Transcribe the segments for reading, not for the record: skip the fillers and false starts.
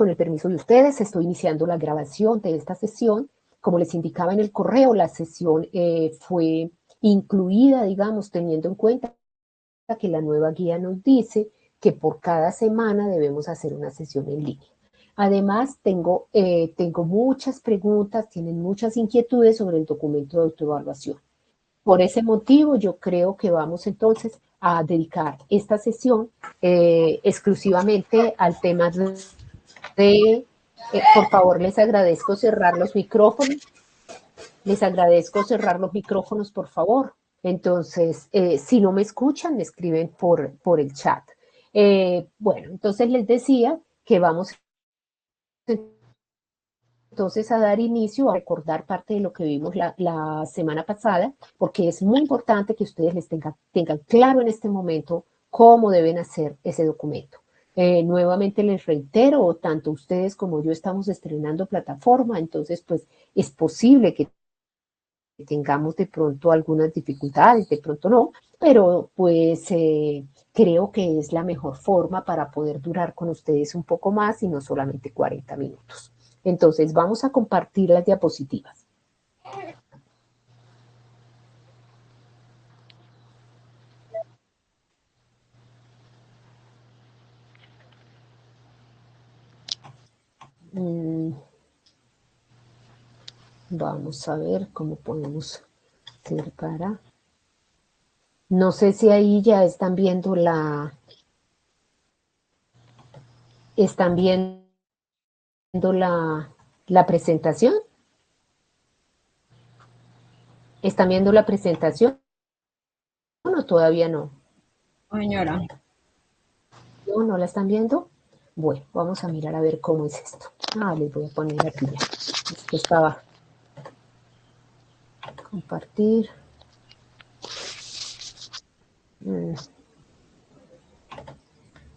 con el permiso de ustedes, estoy iniciando la grabación de esta sesión. Como les indicaba en el correo, la sesión fue incluida, digamos, teniendo en cuenta que la nueva guía nos dice que por cada semana debemos hacer una sesión en línea. Además, tengo muchas preguntas, tienen muchas inquietudes sobre el documento de autoevaluación. Por ese motivo, yo creo que vamos entonces a dedicar esta sesión exclusivamente al tema por favor, les agradezco cerrar los micrófonos. Les agradezco cerrar los micrófonos, por favor. Entonces, si no me escuchan, me escriben por el chat. Bueno, entonces les decía que vamos entonces a dar inicio, a recordar parte de lo que vimos la semana pasada, porque es muy importante que ustedes les tengan claro en este momento cómo deben hacer ese documento. Nuevamente les reitero, tanto ustedes como yo estamos estrenando plataforma, entonces pues es posible que tengamos de pronto algunas dificultades, de pronto no, pero pues creo que es la mejor forma para poder durar con ustedes un poco más y no solamente 40 minutos. Entonces vamos a compartir las diapositivas. Vamos a ver cómo podemos hacer para... No sé si ahí ya están viendo la presentación. ¿Están viendo la presentación o todavía no? Señora. ¿No la están viendo? Bueno, vamos a mirar a ver cómo es esto. Les voy a poner aquí ya. Esto estaba... Compartir.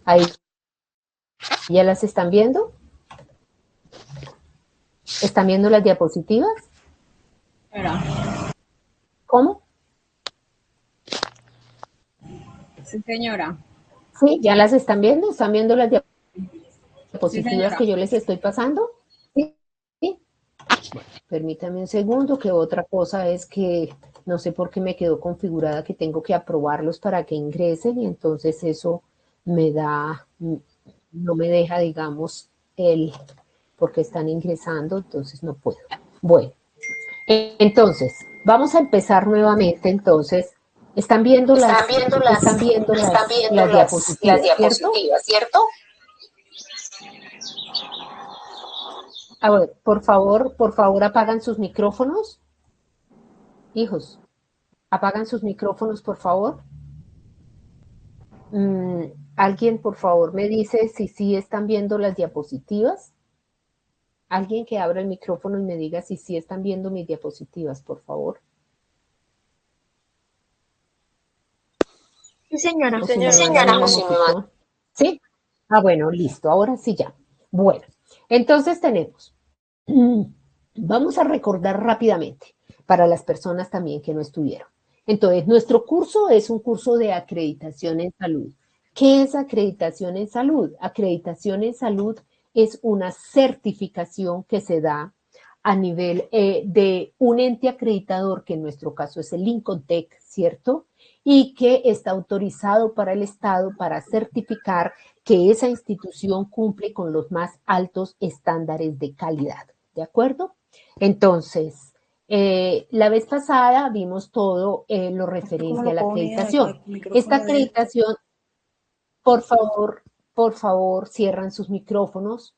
Ahí. ¿Ya las están viendo? ¿Están viendo las diapositivas? Señora. ¿Cómo? Sí, señora. Sí, ¿ya las están viendo? ¿Están viendo las Sí, diapositivas señora. que yo les estoy pasando? Sí. ¿Sí? Bueno, permítame un segundo, que otra cosa es que no sé por qué me quedó configurada que tengo que aprobarlos para que ingresen y entonces eso me da, no me deja, digamos, porque están ingresando, entonces no puedo. Bueno, entonces, vamos a empezar nuevamente, entonces, están viendo las diapositivas, ¿cierto? A ver, por favor, apagan sus micrófonos. Hijos, apagan sus micrófonos, por favor. Alguien, por favor, me dice si sí están viendo las diapositivas. Alguien que abra el micrófono y me diga si sí están viendo mis diapositivas, por favor. Sí, señora. O si me mandan un emoticón. ¿Sí? Bueno, listo, ahora sí ya. Bueno, entonces tenemos, vamos a recordar rápidamente para las personas también que no estuvieron. Entonces, nuestro curso es un curso de acreditación en salud. ¿Qué es acreditación en salud? Acreditación en salud es una certificación que se da a nivel de un ente acreditador, que en nuestro caso es el INCONTEC, ¿cierto? Y que está autorizado para el Estado para certificar que esa institución cumple con los más altos estándares de calidad, ¿de acuerdo? Entonces, la vez pasada vimos todo lo referente a la acreditación. Esta acreditación, por favor, cierran sus micrófonos.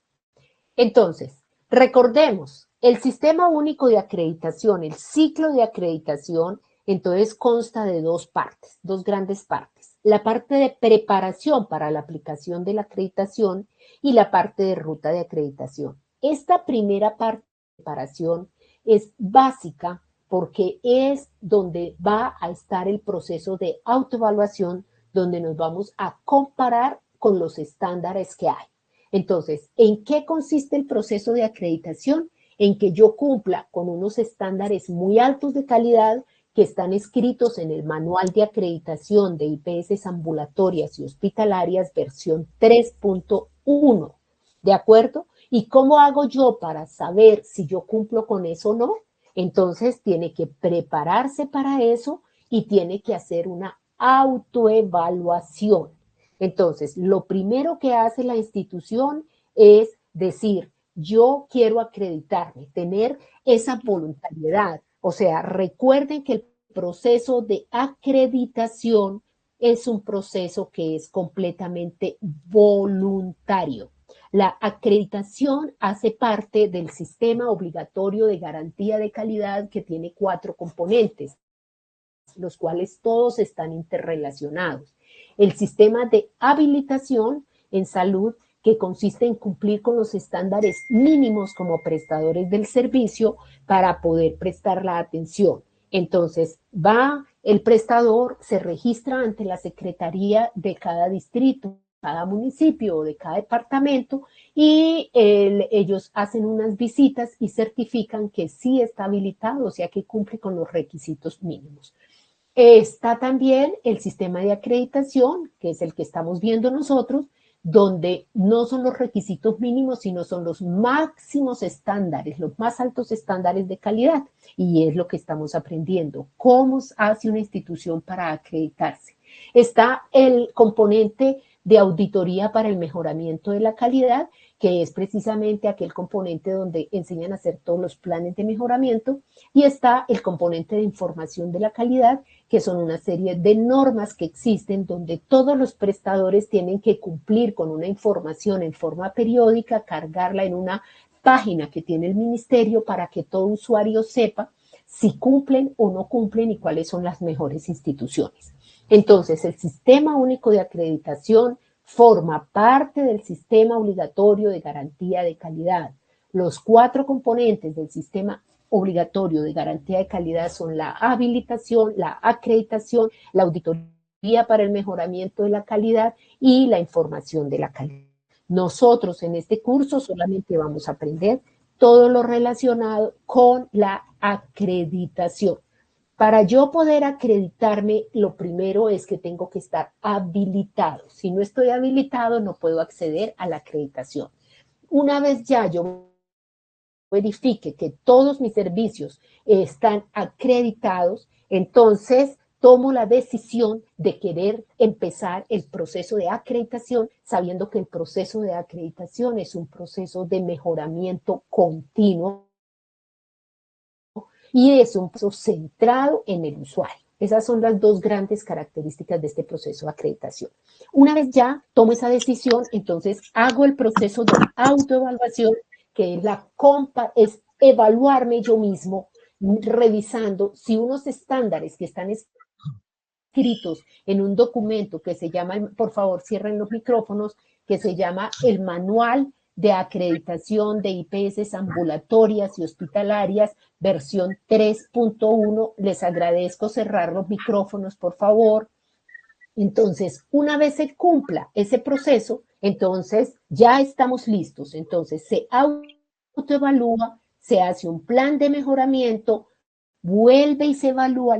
Entonces, recordemos, el Sistema Único de Acreditación, el ciclo de acreditación, entonces consta de dos partes, dos grandes partes. La parte de preparación para la aplicación de la acreditación y la parte de ruta de acreditación. Esta primera parte de preparación es básica porque es donde va a estar el proceso de autoevaluación, donde nos vamos a comparar con los estándares que hay. Entonces, ¿en qué consiste el proceso de acreditación? En que yo cumpla con unos estándares muy altos de calidad que están escritos en el Manual de Acreditación de IPS ambulatorias y hospitalarias versión 3.1, ¿de acuerdo? ¿Y cómo hago yo para saber si yo cumplo con eso o no? Entonces tiene que prepararse para eso y tiene que hacer una autoevaluación. Entonces, lo primero que hace la institución es decir, yo quiero acreditarme, tener esa voluntariedad. O sea, recuerden que el proceso de acreditación es un proceso que es completamente voluntario. La acreditación hace parte del sistema obligatorio de garantía de calidad que tiene 4 componentes, los cuales todos están interrelacionados. El sistema de habilitación en salud, que consiste en cumplir con los estándares mínimos como prestadores del servicio para poder prestar la atención. Entonces, va el prestador, se registra ante la secretaría de cada distrito, cada municipio o de cada departamento y ellos hacen unas visitas y certifican que sí está habilitado, o sea que cumple con los requisitos mínimos. Está también el sistema de acreditación, que es el que estamos viendo nosotros, donde no son los requisitos mínimos, sino son los máximos estándares, los más altos estándares de calidad. Y es lo que estamos aprendiendo, cómo hace una institución para acreditarse. Está el componente de auditoría para el mejoramiento de la calidad, que es precisamente aquel componente donde enseñan a hacer todos los planes de mejoramiento, y está el componente de información de la calidad, que son una serie de normas que existen donde todos los prestadores tienen que cumplir con una información en forma periódica, cargarla en una página que tiene el ministerio para que todo usuario sepa si cumplen o no cumplen y cuáles son las mejores instituciones. Entonces, el Sistema Único de Acreditación forma parte del sistema obligatorio de garantía de calidad. Los 4 componentes del sistema obligatorio de garantía de calidad son la habilitación, la acreditación, la auditoría para el mejoramiento de la calidad y la información de la calidad. Nosotros en este curso solamente vamos a aprender todo lo relacionado con la acreditación. Para yo poder acreditarme, lo primero es que tengo que estar habilitado. Si no estoy habilitado, no puedo acceder a la acreditación. Una vez ya yo verifique que todos mis servicios están acreditados, entonces tomo la decisión de querer empezar el proceso de acreditación, sabiendo que el proceso de acreditación es un proceso de mejoramiento continuo y es un proceso centrado en el usuario. Esas son las 2 grandes características de este proceso de acreditación. Una vez ya tomo esa decisión, entonces hago el proceso de autoevaluación, que es es evaluarme yo mismo, revisando si unos estándares que están escritos en un documento que se llama, por favor cierren los micrófonos, que se llama el Manual de Acreditación de IPS Ambulatorias y Hospitalarias, versión 3.1. Les agradezco cerrar los micrófonos, por favor. Entonces, una vez se cumpla ese proceso, entonces ya estamos listos. Entonces, se autoevalúa, se hace un plan de mejoramiento, vuelve y se evalúa,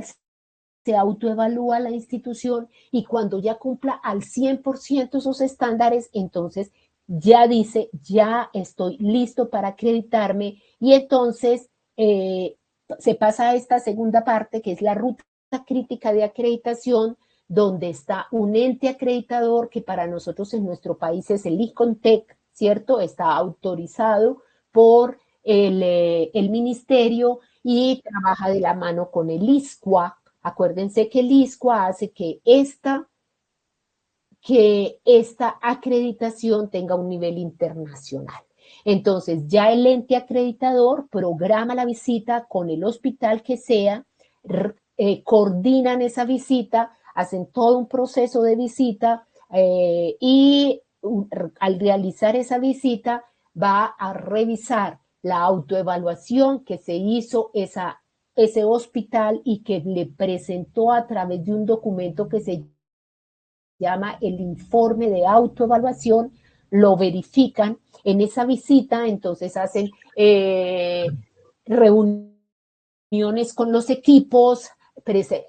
se autoevalúa la institución y cuando ya cumpla al 100% esos estándares, entonces ya dice, ya estoy listo para acreditarme y entonces se pasa a esta segunda parte que es la ruta crítica de acreditación, donde está un ente acreditador que para nosotros en nuestro país es el ICONTEC, ¿cierto? Está autorizado por el ministerio y trabaja de la mano con el ISCUA. Acuérdense que el ISCUA hace que esta acreditación tenga un nivel internacional. Entonces, ya el ente acreditador programa la visita con el hospital que sea, coordinan esa visita, hacen todo un proceso de visita y al realizar esa visita va a revisar la autoevaluación que se hizo ese hospital y que le presentó a través de un documento que se llama el informe de autoevaluación, lo verifican en esa visita, entonces hacen reuniones con los equipos,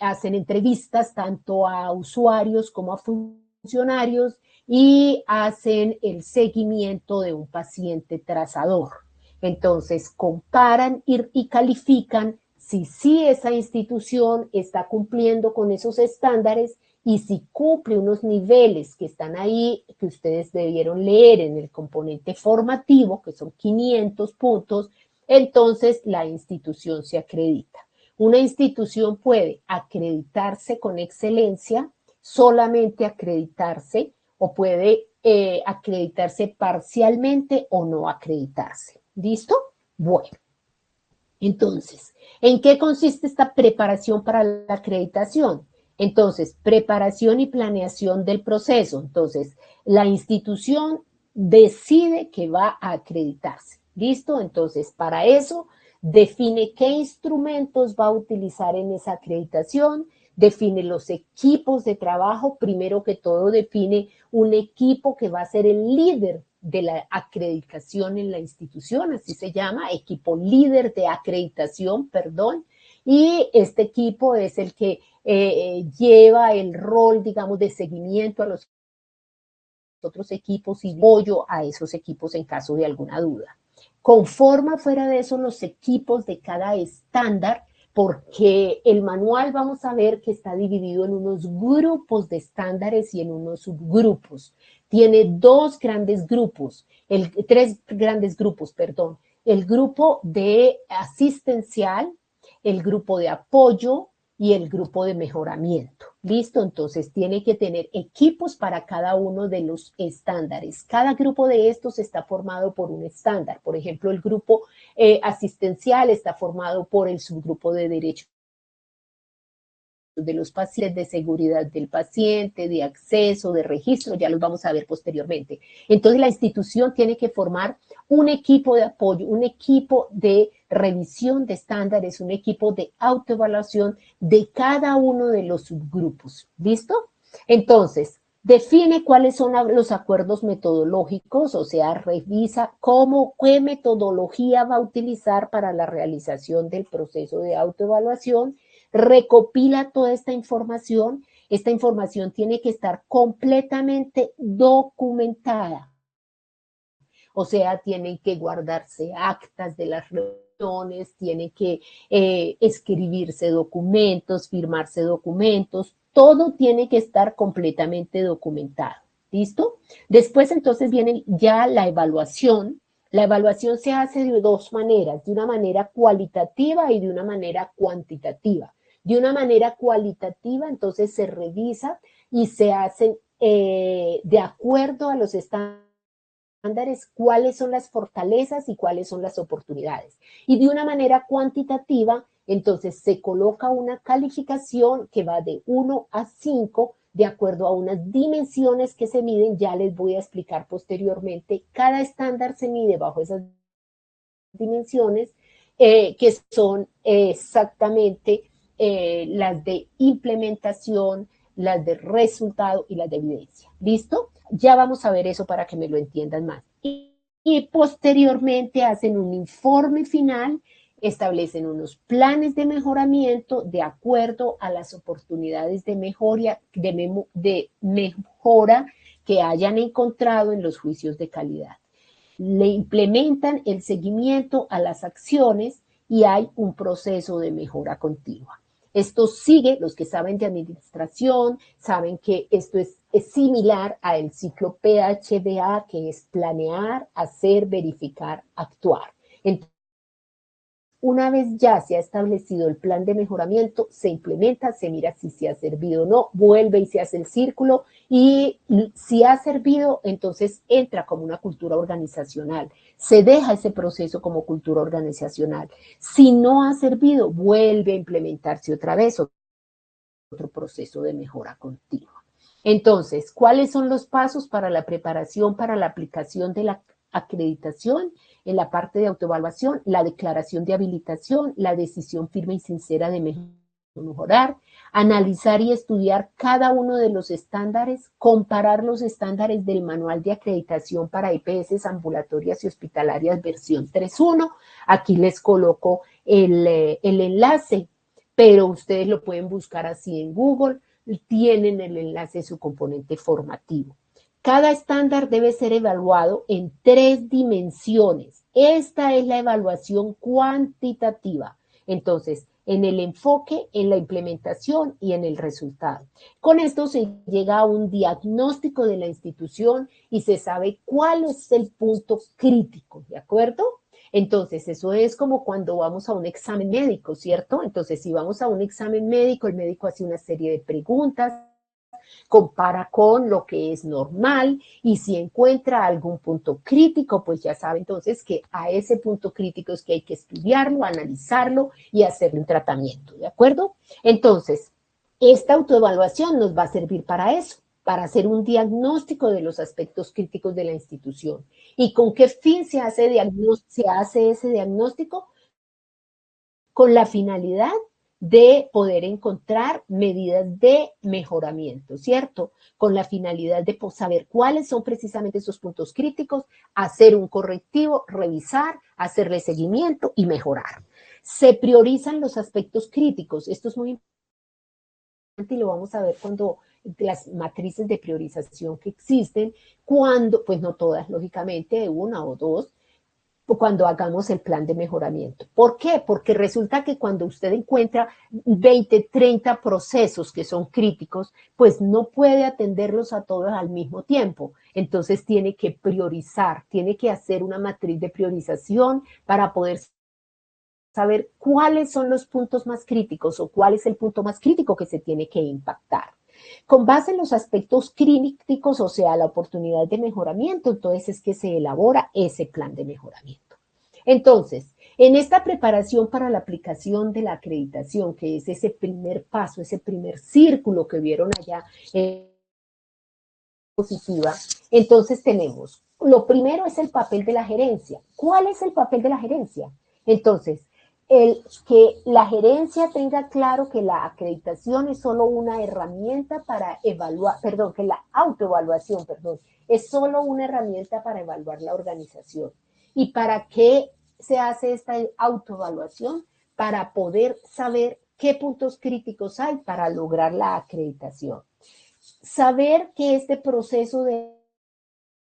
hacen entrevistas tanto a usuarios como a funcionarios y hacen el seguimiento de un paciente trazador. Entonces, comparan y califican si sí esa institución está cumpliendo con esos estándares y si cumple unos niveles que están ahí, que ustedes debieron leer en el componente formativo, que son 500 puntos, entonces la institución se acredita. Una institución puede acreditarse con excelencia, solamente acreditarse, o puede acreditarse parcialmente o no acreditarse. ¿Listo? Bueno, entonces, ¿en qué consiste esta preparación para la acreditación? Entonces, preparación y planeación del proceso. Entonces, la institución decide que va a acreditarse. ¿Listo? Entonces, para eso, define qué instrumentos va a utilizar en esa acreditación, define los equipos de trabajo, primero que todo define un equipo que va a ser el líder de la acreditación en la institución, así se llama, equipo líder de acreditación, perdón, y este equipo es el que lleva el rol, digamos, de seguimiento a los otros equipos y apoyo a esos equipos en caso de alguna duda. Conforma fuera de eso los equipos de cada estándar, porque el manual vamos a ver que está dividido en unos grupos de estándares y en unos subgrupos. Tiene tres grandes grupos, perdón. El grupo de asistencial, el grupo de apoyo y el grupo de mejoramiento. ¿Listo? Entonces tiene que tener equipos para cada uno de los estándares. Cada grupo de estos está formado por un estándar. Por ejemplo, el grupo asistencial está formado por el subgrupo de derechos de los pacientes, de seguridad del paciente, de acceso, de registro, ya los vamos a ver posteriormente. Entonces la institución tiene que formar un equipo de apoyo, un equipo de revisión de estándares, un equipo de autoevaluación de cada uno de los subgrupos. ¿Listo? Entonces, define cuáles son los acuerdos metodológicos, o sea, revisa qué metodología va a utilizar para la realización del proceso de autoevaluación, recopila toda esta información tiene que estar completamente documentada. O sea, tienen que guardarse actas de las reuniones, tienen que escribirse documentos, firmarse documentos, todo tiene que estar completamente documentado. ¿Listo? Después entonces viene ya la evaluación. La evaluación se hace de dos maneras, de una manera cualitativa y de una manera cuantitativa. De una manera cualitativa, entonces se revisa y se hacen de acuerdo a los estándares cuáles son las fortalezas y cuáles son las oportunidades. Y de una manera cuantitativa, entonces se coloca una calificación que va de 1 a 5 de acuerdo a unas dimensiones que se miden, ya les voy a explicar posteriormente. Cada estándar se mide bajo esas dimensiones que son exactamente las de implementación, las de resultado y las de evidencia. ¿Listo? Ya vamos a ver eso para que me lo entiendan más. Y posteriormente hacen un informe final, establecen unos planes de mejoramiento de acuerdo a las oportunidades de mejora que hayan encontrado en los juicios de calidad. Le implementan el seguimiento a las acciones y hay un proceso de mejora continua. Esto sigue, los que saben de administración, saben que esto es similar al ciclo PHDA, que es planear, hacer, verificar, actuar. Entonces, una vez ya se ha establecido el plan de mejoramiento, se implementa, se mira si se ha servido o no, vuelve y se hace el círculo y si ha servido, entonces entra como una cultura organizacional. Se deja ese proceso como cultura organizacional. Si no ha servido, vuelve a implementarse otra vez otro proceso de mejora continua. Entonces, ¿cuáles son los pasos para la preparación, para la aplicación de la acreditación? En la parte de autoevaluación, la declaración de habilitación, la decisión firme y sincera de mejorar, analizar y estudiar cada uno de los estándares, comparar los estándares del manual de acreditación para EPS ambulatorias y hospitalarias versión 3.1. Aquí les coloco el enlace, pero ustedes lo pueden buscar así en Google, tienen el enlace de su componente formativo. Cada estándar debe ser evaluado en 3 dimensiones. Esta es la evaluación cuantitativa. Entonces, en el enfoque, en la implementación y en el resultado. Con esto se llega a un diagnóstico de la institución y se sabe cuál es el punto crítico, ¿de acuerdo? Entonces, eso es como cuando vamos a un examen médico, ¿cierto? Entonces, si vamos a un examen médico, el médico hace una serie de preguntas, compara con lo que es normal y si encuentra algún punto crítico, pues ya sabe entonces que a ese punto crítico es que hay que estudiarlo, analizarlo y hacerle un tratamiento, ¿de acuerdo? Entonces, esta autoevaluación nos va a servir para eso, para hacer un diagnóstico de los aspectos críticos de la institución. ¿Y con qué fin se hace ese diagnóstico? Con la finalidad de poder encontrar medidas de mejoramiento, ¿cierto? Con la finalidad de saber cuáles son precisamente esos puntos críticos, hacer un correctivo, revisar, hacerle seguimiento y mejorar. Se priorizan los aspectos críticos. Esto es muy importante y lo vamos a ver cuando las matrices de priorización que existen, cuando, pues no todas, lógicamente, una o dos, cuando hagamos el plan de mejoramiento. ¿Por qué? Porque resulta que cuando usted encuentra 20, 30 procesos que son críticos, pues no puede atenderlos a todos al mismo tiempo. Entonces tiene que priorizar, tiene que hacer una matriz de priorización para poder saber cuáles son los puntos más críticos o cuál es el punto más crítico que se tiene que impactar. Con base en los aspectos críticos, o sea, la oportunidad de mejoramiento, entonces es que se elabora ese plan de mejoramiento. Entonces, en esta preparación para la aplicación de la acreditación, que es ese primer paso, ese primer círculo que vieron allá en positiva, entonces tenemos, lo primero es el papel de la gerencia. ¿Cuál es el papel de la gerencia? Entonces, el que la gerencia tenga claro que la acreditación es solo una herramienta para evaluar, perdón, que la autoevaluación, perdón, es solo una herramienta para evaluar la organización. ¿Y para qué se hace esta autoevaluación? Para poder saber qué puntos críticos hay para lograr la acreditación. Saber que este proceso de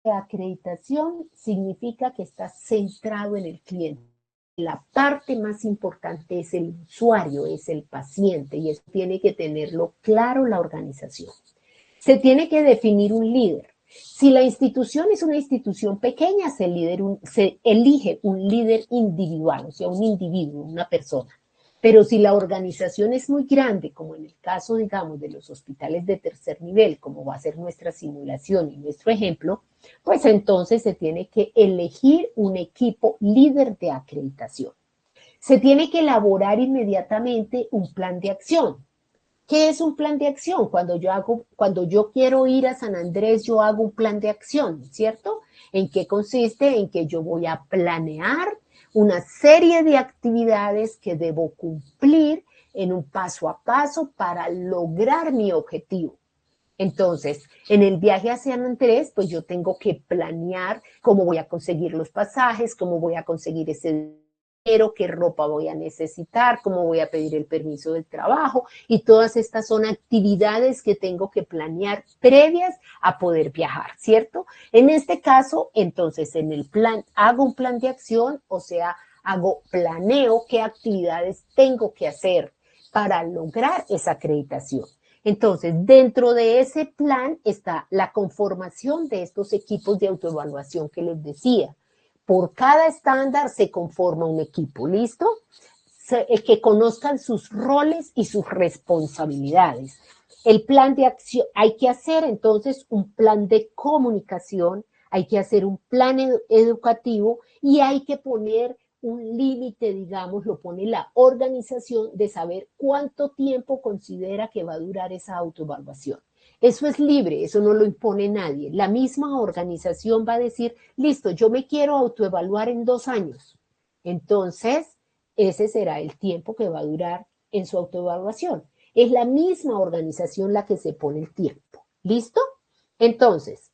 acreditación significa que está centrado en el cliente. La parte más importante es el usuario, es el paciente, y eso tiene que tenerlo claro la organización. Se tiene que definir un líder. Si la institución es una institución pequeña, se elige un líder individual, o sea, un individuo, una persona. Pero si la organización es muy grande, como en el caso, digamos, de los hospitales de tercer nivel, como va a ser nuestra simulación y nuestro ejemplo, pues entonces se tiene que elegir un equipo líder de acreditación. Se tiene que elaborar inmediatamente un plan de acción. ¿Qué es un plan de acción? Cuando yo quiero ir a San Andrés, yo hago un plan de acción, ¿cierto? ¿En qué consiste? En que yo voy a planear una serie de actividades que debo cumplir en un paso a paso para lograr mi objetivo. Entonces, en el viaje a San Andrés, pues yo tengo que planear cómo voy a conseguir los pasajes, cómo voy a conseguir ese dinero, qué ropa voy a necesitar, cómo voy a pedir el permiso del trabajo, y todas estas son actividades que tengo que planear previas a poder viajar, ¿cierto? En este caso, entonces, en el plan, hago un plan de acción, o sea, planeo qué actividades tengo que hacer para lograr esa acreditación. Entonces, dentro de ese plan está la conformación de estos equipos de autoevaluación que les decía. Por cada estándar se conforma un equipo, ¿listo? Que conozcan sus roles y sus responsabilidades. El plan de acción, hay que hacer entonces un plan de comunicación, hay que hacer un plan educativo y hay que poner un límite, digamos, lo pone la organización de saber cuánto tiempo considera que va a durar esa autoevaluación. Eso es libre, eso no lo impone nadie. La misma organización va a decir, listo, yo me quiero autoevaluar en 2 años. Entonces, ese será el tiempo que va a durar en su autoevaluación. Es la misma organización la que se pone el tiempo. ¿Listo? Entonces,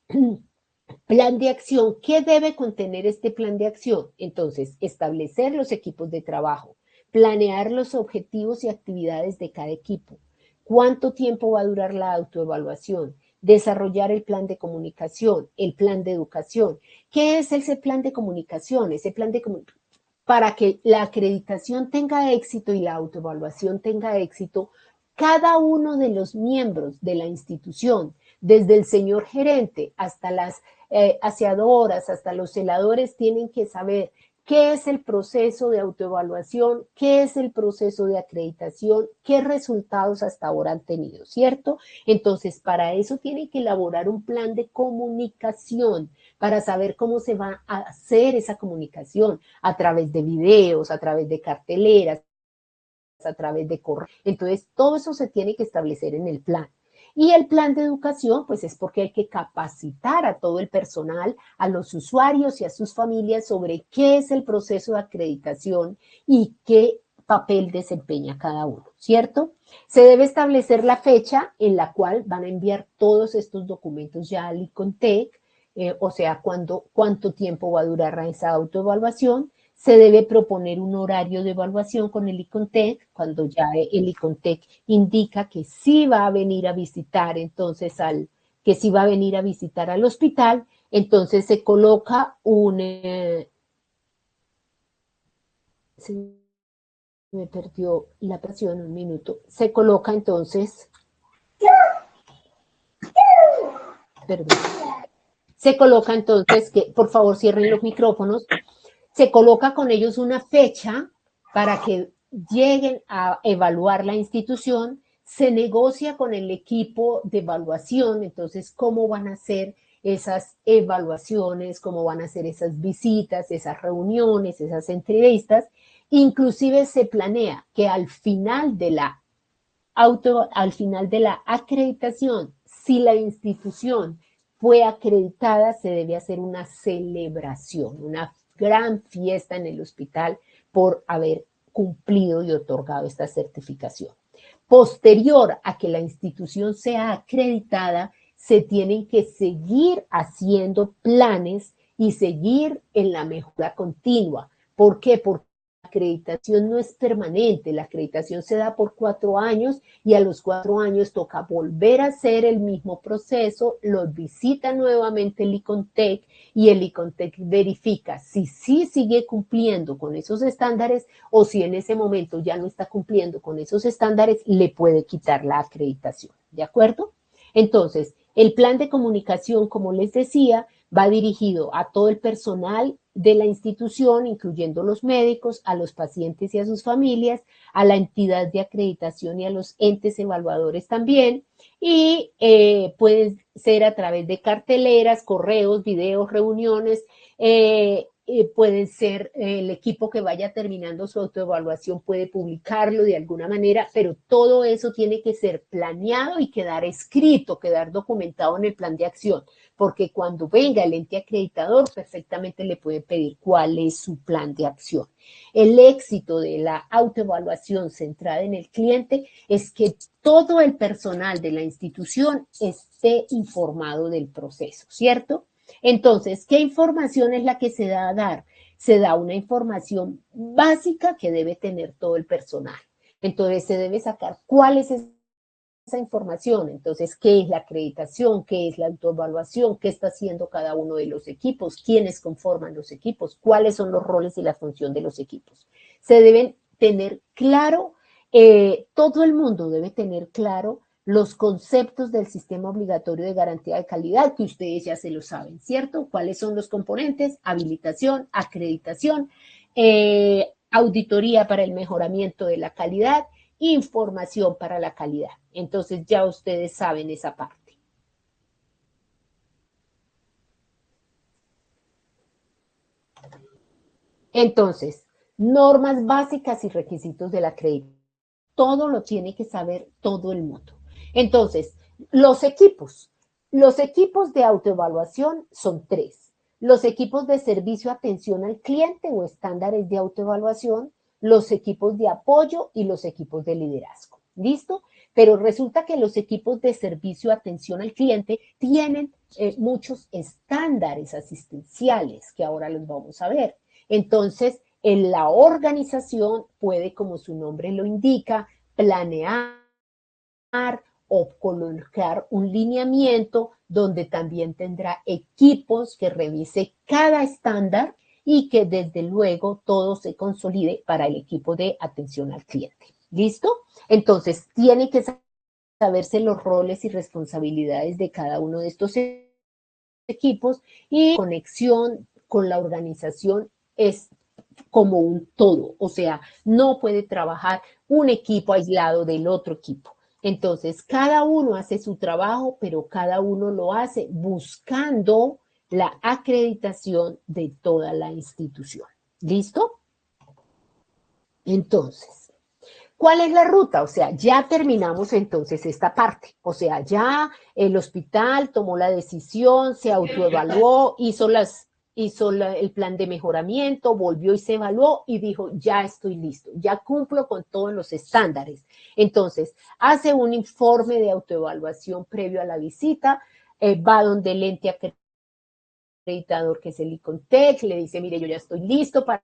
plan de acción. ¿Qué debe contener este plan de acción? Entonces, establecer los equipos de trabajo, planear los objetivos y actividades de cada equipo. ¿Cuánto tiempo va a durar la autoevaluación? desarrollar el plan de comunicación, el plan de educación. ¿Qué es ese plan de comunicación? Ese plan de comunicación, para que la acreditación tenga éxito y la autoevaluación tenga éxito, cada uno de los miembros de la institución, desde el señor gerente hasta las aseadoras, hasta los celadores, tienen que saber qué es el proceso de autoevaluación, qué es el proceso de acreditación, qué resultados hasta ahora han tenido, ¿cierto? Entonces, para eso tienen que elaborar un plan de comunicación, para saber cómo se va a hacer esa comunicación, a través de videos, a través de carteleras, a través de correo. Entonces, todo eso se tiene que establecer en el plan. Y el plan de educación, pues es porque hay que capacitar a todo el personal, a los usuarios y a sus familias sobre qué es el proceso de acreditación y qué papel desempeña cada uno, ¿cierto? Se debe establecer la fecha en la cual van a enviar todos estos documentos ya al ICONTEC, o sea, cuánto tiempo va a durar esa autoevaluación. Se debe proponer un horario de evaluación con el ICONTEC, cuando ya el ICONTEC indica que sí va a venir a visitar, entonces que sí va a venir a visitar al hospital, entonces se coloca se me perdió la presión un minuto, se coloca entonces, perdón, se coloca entonces, que por favor cierren los micrófonos, se coloca con ellos una fecha para que lleguen a evaluar la institución, se negocia con el equipo de evaluación, entonces cómo van a ser esas evaluaciones, cómo van a ser esas visitas, esas reuniones, esas entrevistas, inclusive se planea que al final de la acreditación, si la institución fue acreditada, se debe hacer una celebración, una gran fiesta en el hospital por haber cumplido y otorgado esta certificación. Posterior a que la institución sea acreditada, se tienen que seguir haciendo planes y seguir en la mejora continua. ¿Por qué? Porque la acreditación no es permanente, la acreditación se da por 4 años y a los 4 años toca volver a hacer el mismo proceso, los visita nuevamente el ICONTEC y el ICONTEC verifica si sí sigue cumpliendo con esos estándares o si en ese momento ya no está cumpliendo con esos estándares, le puede quitar la acreditación, ¿de acuerdo? Entonces, el plan de comunicación, como les decía, va dirigido a todo el personal de la institución, incluyendo los médicos, a los pacientes y a sus familias, a la entidad de acreditación y a los entes evaluadores también, y puede ser a través de carteleras, correos, videos, reuniones, pueden ser el equipo que vaya terminando su autoevaluación puede publicarlo de alguna manera, pero todo eso tiene que ser planeado y quedar escrito, quedar documentado en el plan de acción, porque cuando venga el ente acreditador perfectamente le puede pedir cuál es su plan de acción. El éxito de la autoevaluación centrada en el cliente es que todo el personal de la institución esté informado del proceso, ¿cierto? Entonces, ¿qué información es la que se da a dar? Se da una información básica que debe tener todo el personal. Entonces, se debe sacar cuál es esa información. Entonces, ¿qué es la acreditación? ¿Qué es la autoevaluación? ¿Qué está haciendo cada uno de los equipos? ¿Quiénes conforman los equipos? ¿Cuáles son los roles y la función de los equipos? Se deben tener claro, todo el mundo debe tener claro los conceptos del sistema obligatorio de garantía de calidad, que ustedes ya se lo saben, ¿cierto? ¿Cuáles son los componentes? Habilitación, acreditación, auditoría para el mejoramiento de la calidad, información para la calidad. Entonces ya ustedes saben esa parte. Entonces, normas básicas y requisitos de la acreditación. Todo lo tiene que saber todo el mundo. Entonces, los equipos de autoevaluación son 3. Los equipos de servicio atención al cliente o estándares de autoevaluación, los equipos de apoyo y los equipos de liderazgo. ¿Listo? Pero resulta que los equipos de servicio atención al cliente tienen muchos estándares asistenciales que ahora los vamos a ver. Entonces, en la organización puede, como su nombre lo indica, planear, o colocar un lineamiento donde también tendrá equipos que revise cada estándar y que desde luego todo se consolide para el equipo de atención al cliente. ¿Listo? Entonces, tiene que saberse los roles y responsabilidades de cada uno de estos equipos y conexión con la organización es como un todo, o sea, no puede trabajar un equipo aislado del otro equipo. Entonces, cada uno hace su trabajo, pero cada uno lo hace buscando la acreditación de toda la institución. ¿Listo? Entonces, ¿cuál es la ruta? O sea, ya terminamos entonces esta parte. O sea, ya el hospital tomó la decisión, se autoevaluó, hizo el plan de mejoramiento, volvió y se evaluó y dijo, ya estoy listo, ya cumplo con todos los estándares. Entonces, hace un informe de autoevaluación previo a la visita, va donde el ente acreditador, que es el ICONTEC, le dice, mire, yo ya estoy listo para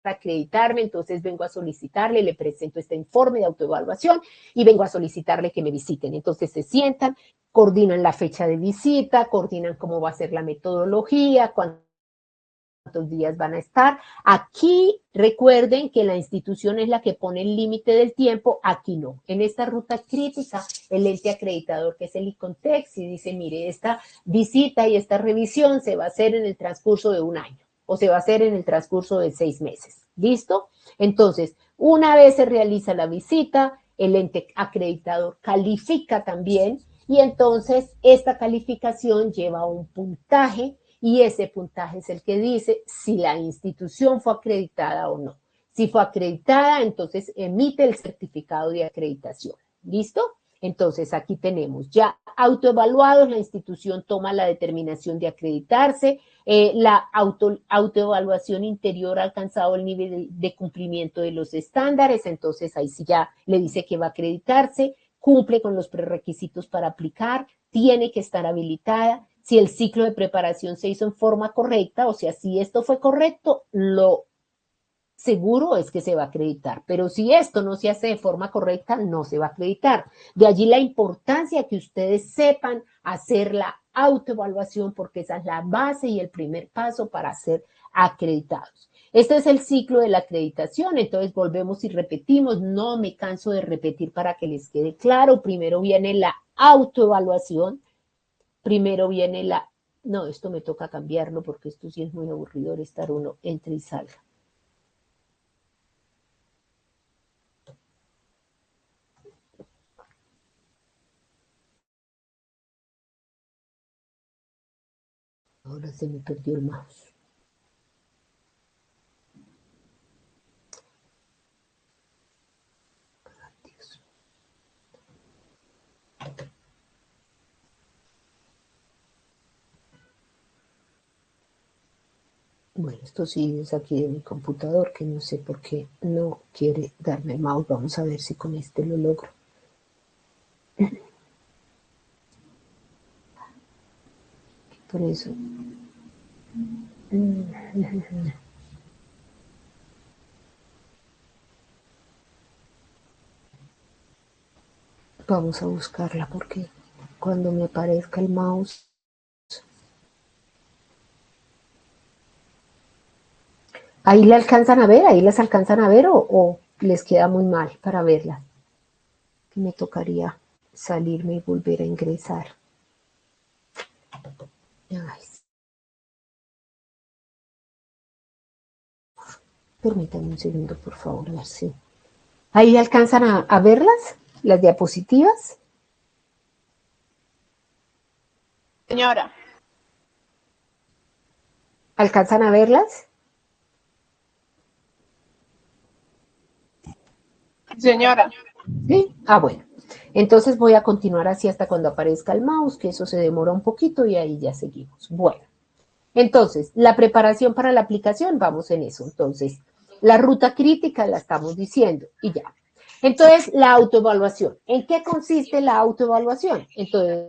acreditarme, entonces vengo a solicitarle, le presento este informe de autoevaluación y vengo a solicitarle que me visiten. Entonces se sientan, coordinan la fecha de visita, coordinan cómo va a ser la metodología, cuántos días van a estar. Aquí recuerden que la institución es la que pone el límite del tiempo, aquí no. En esta ruta crítica, el ente acreditador, que es el ICONTEC, si dice, mire, esta visita y esta revisión se va a hacer en el transcurso de un año o se va a hacer en el transcurso de 6 meses. ¿Listo? Entonces, una vez se realiza la visita, el ente acreditador califica también y entonces esta calificación lleva un puntaje y ese puntaje es el que dice si la institución fue acreditada o no. Si fue acreditada, entonces emite el certificado de acreditación. ¿Listo? Entonces, aquí tenemos ya autoevaluados, la institución toma la determinación de acreditarse, la autoevaluación interior ha alcanzado el nivel de cumplimiento de los estándares, entonces ahí sí ya le dice que va a acreditarse, cumple con los prerequisitos para aplicar, tiene que estar habilitada, si el ciclo de preparación se hizo en forma correcta, o sea, si esto fue correcto, lo seguro es que se va a acreditar, pero si esto no se hace de forma correcta, no se va a acreditar. De allí la importancia que ustedes sepan hacer la autoevaluación, porque esa es la base y el primer paso para ser acreditados. Este es el ciclo de la acreditación, entonces volvemos y repetimos, no me canso de repetir para que les quede claro. Primero viene la autoevaluación, primero viene la... No, esto me toca cambiarlo porque esto sí es muy aburridor estar uno entre y salga. Ahora se me perdió el mouse. Dios. Bueno, esto sí es aquí de mi computador, que no sé por qué no quiere darme el mouse. Vamos a ver si con este lo logro. Por eso. Vamos a buscarla porque cuando me aparezca el mouse... ¿Ahí la alcanzan a ver? ¿Ahí las alcanzan a ver o les queda muy mal para verlas? Que me tocaría salirme y volver a ingresar. Ay, permítanme un segundo, por favor, a ver si... ¿Ahí alcanzan a verlas, las diapositivas? Señora. ¿Alcanzan a verlas? Señora. ¿Sí? Ah, bueno. Entonces voy a continuar así hasta cuando aparezca el mouse, que eso se demora un poquito y ahí ya seguimos. Bueno, entonces, la preparación para la aplicación, vamos en eso. Entonces, la ruta crítica la estamos diciendo y ya. Entonces, la autoevaluación. ¿En qué consiste la autoevaluación? Entonces,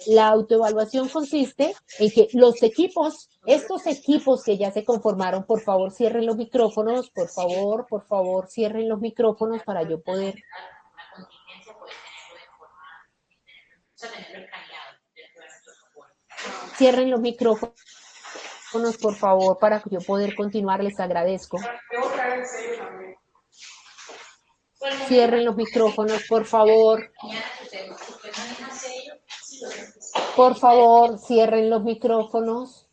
la autoevaluación consiste en que los equipos, estos equipos que ya se conformaron, por favor cierren los micrófonos, por favor cierren los micrófonos para yo poder Cierren los micrófonos, por favor, para que yo poder continuar. Les agradezco. Cierren los micrófonos, por favor. Por favor, cierren los micrófonos.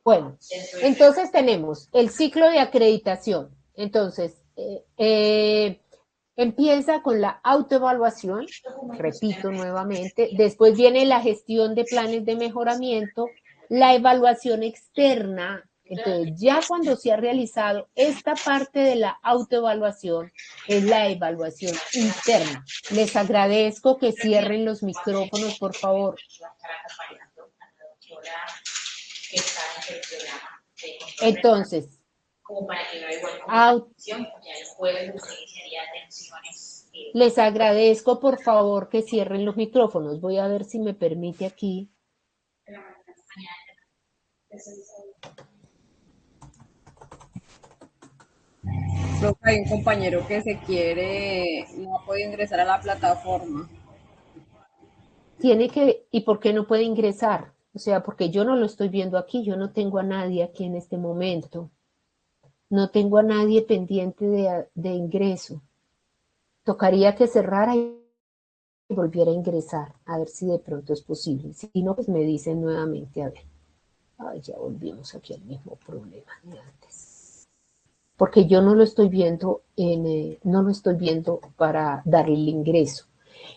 Bueno, entonces tenemos el ciclo de acreditación. Entonces, empieza con la autoevaluación, repito nuevamente, después viene la gestión de planes de mejoramiento, la evaluación externa. Entonces, ya cuando se ha realizado esta parte de la autoevaluación, es la evaluación interna. Les agradezco que cierren los micrófonos, por favor. Entonces, les agradezco, por favor, que cierren los micrófonos. Voy a ver si me permite aquí. Hay un compañero que no ha podido ingresar a la plataforma. Tiene que, ¿y por qué no puede ingresar? O sea, porque yo no lo estoy viendo aquí, yo no tengo a nadie aquí en este momento. No tengo a nadie pendiente de ingreso. Tocaría que cerrara y volviera a ingresar, a ver si de pronto es posible. Si no, pues me dicen nuevamente, a ver. Ay, ya volvimos aquí al mismo problema de antes. Porque yo no lo estoy viendo no lo estoy viendo para darle el ingreso.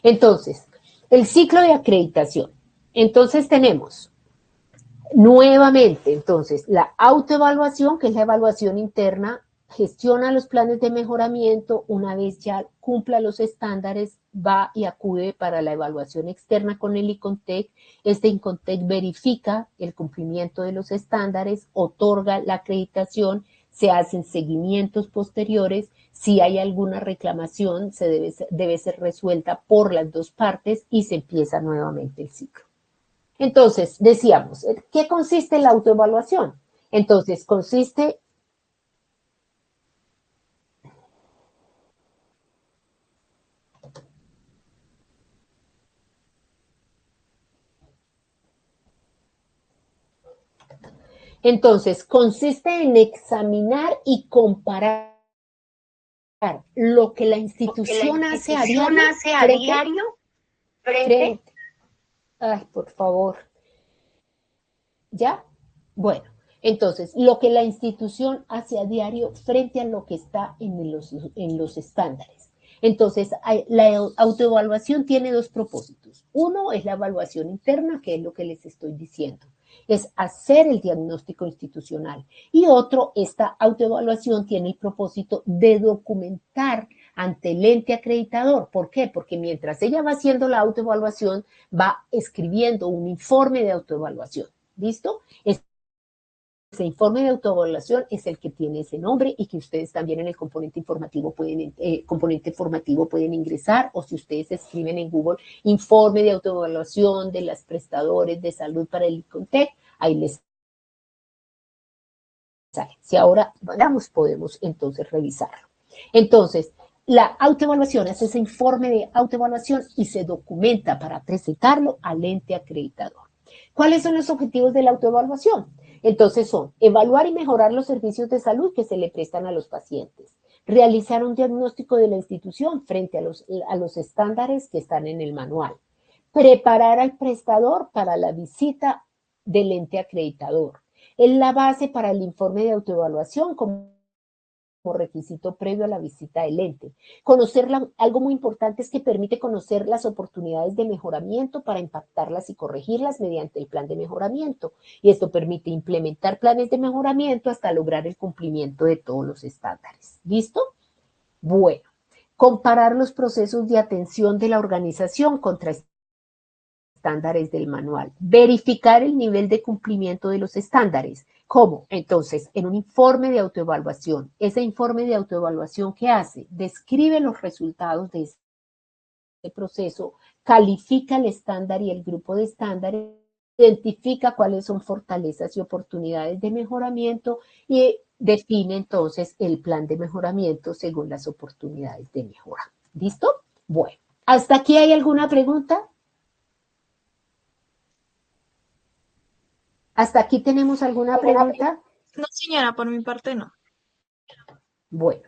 Entonces, el ciclo de acreditación. Entonces tenemos nuevamente, entonces, la autoevaluación, que es la evaluación interna, gestiona los planes de mejoramiento, una vez ya cumpla los estándares, va y acude para la evaluación externa con el ICONTEC. Este ICONTEC verifica el cumplimiento de los estándares, otorga la acreditación, se hacen seguimientos posteriores. Si hay alguna reclamación, debe ser resuelta por las dos partes y se empieza nuevamente el ciclo. Entonces, decíamos, ¿qué consiste la autoevaluación? Entonces, consiste en examinar y comparar lo que la institución hace a diario frente. Ay, por favor. ¿Ya? Bueno, entonces, lo que la institución hace a diario frente a lo que está en los estándares. Entonces, la autoevaluación tiene dos propósitos. Uno es la evaluación interna, que es lo que les estoy diciendo. Es hacer el diagnóstico institucional. Y otro, esta autoevaluación tiene el propósito de documentar ante el ente acreditador. ¿Por qué? Porque mientras ella va haciendo la autoevaluación, va escribiendo un informe de autoevaluación. ¿Listo? Ese informe de autoevaluación es el que tiene ese nombre y que ustedes también en el componente formativo pueden ingresar, o si ustedes escriben en Google informe de autoevaluación de los prestadores de salud para el ICONTEC, ahí les sale. Si ahora vamos, podemos entonces revisarlo. Entonces, la autoevaluación es ese informe de autoevaluación y se documenta para presentarlo al ente acreditador. ¿Cuáles son los objetivos de la autoevaluación? Entonces son evaluar y mejorar los servicios de salud que se le prestan a los pacientes, realizar un diagnóstico de la institución frente a los estándares que están en el manual, preparar al prestador para la visita del ente acreditador. Es la base para el informe de autoevaluación como requisito previo a la visita del ente. Algo muy importante es que permite conocer las oportunidades de mejoramiento para impactarlas y corregirlas mediante el plan de mejoramiento. Y esto permite implementar planes de mejoramiento hasta lograr el cumplimiento de todos los estándares. ¿Listo? Bueno, comparar los procesos de atención de la organización contra estándares del manual. Verificar el nivel de cumplimiento de los estándares. ¿Cómo? Entonces, en un informe de autoevaluación, ese informe de autoevaluación, ¿qué hace? Describe los resultados de ese proceso, califica el estándar y el grupo de estándares, identifica cuáles son fortalezas y oportunidades de mejoramiento y define entonces el plan de mejoramiento según las oportunidades de mejora. ¿Listo? Bueno, ¿Hasta aquí hay alguna pregunta? ¿Hasta aquí tenemos alguna pregunta? No, señora, por mi parte no. Bueno,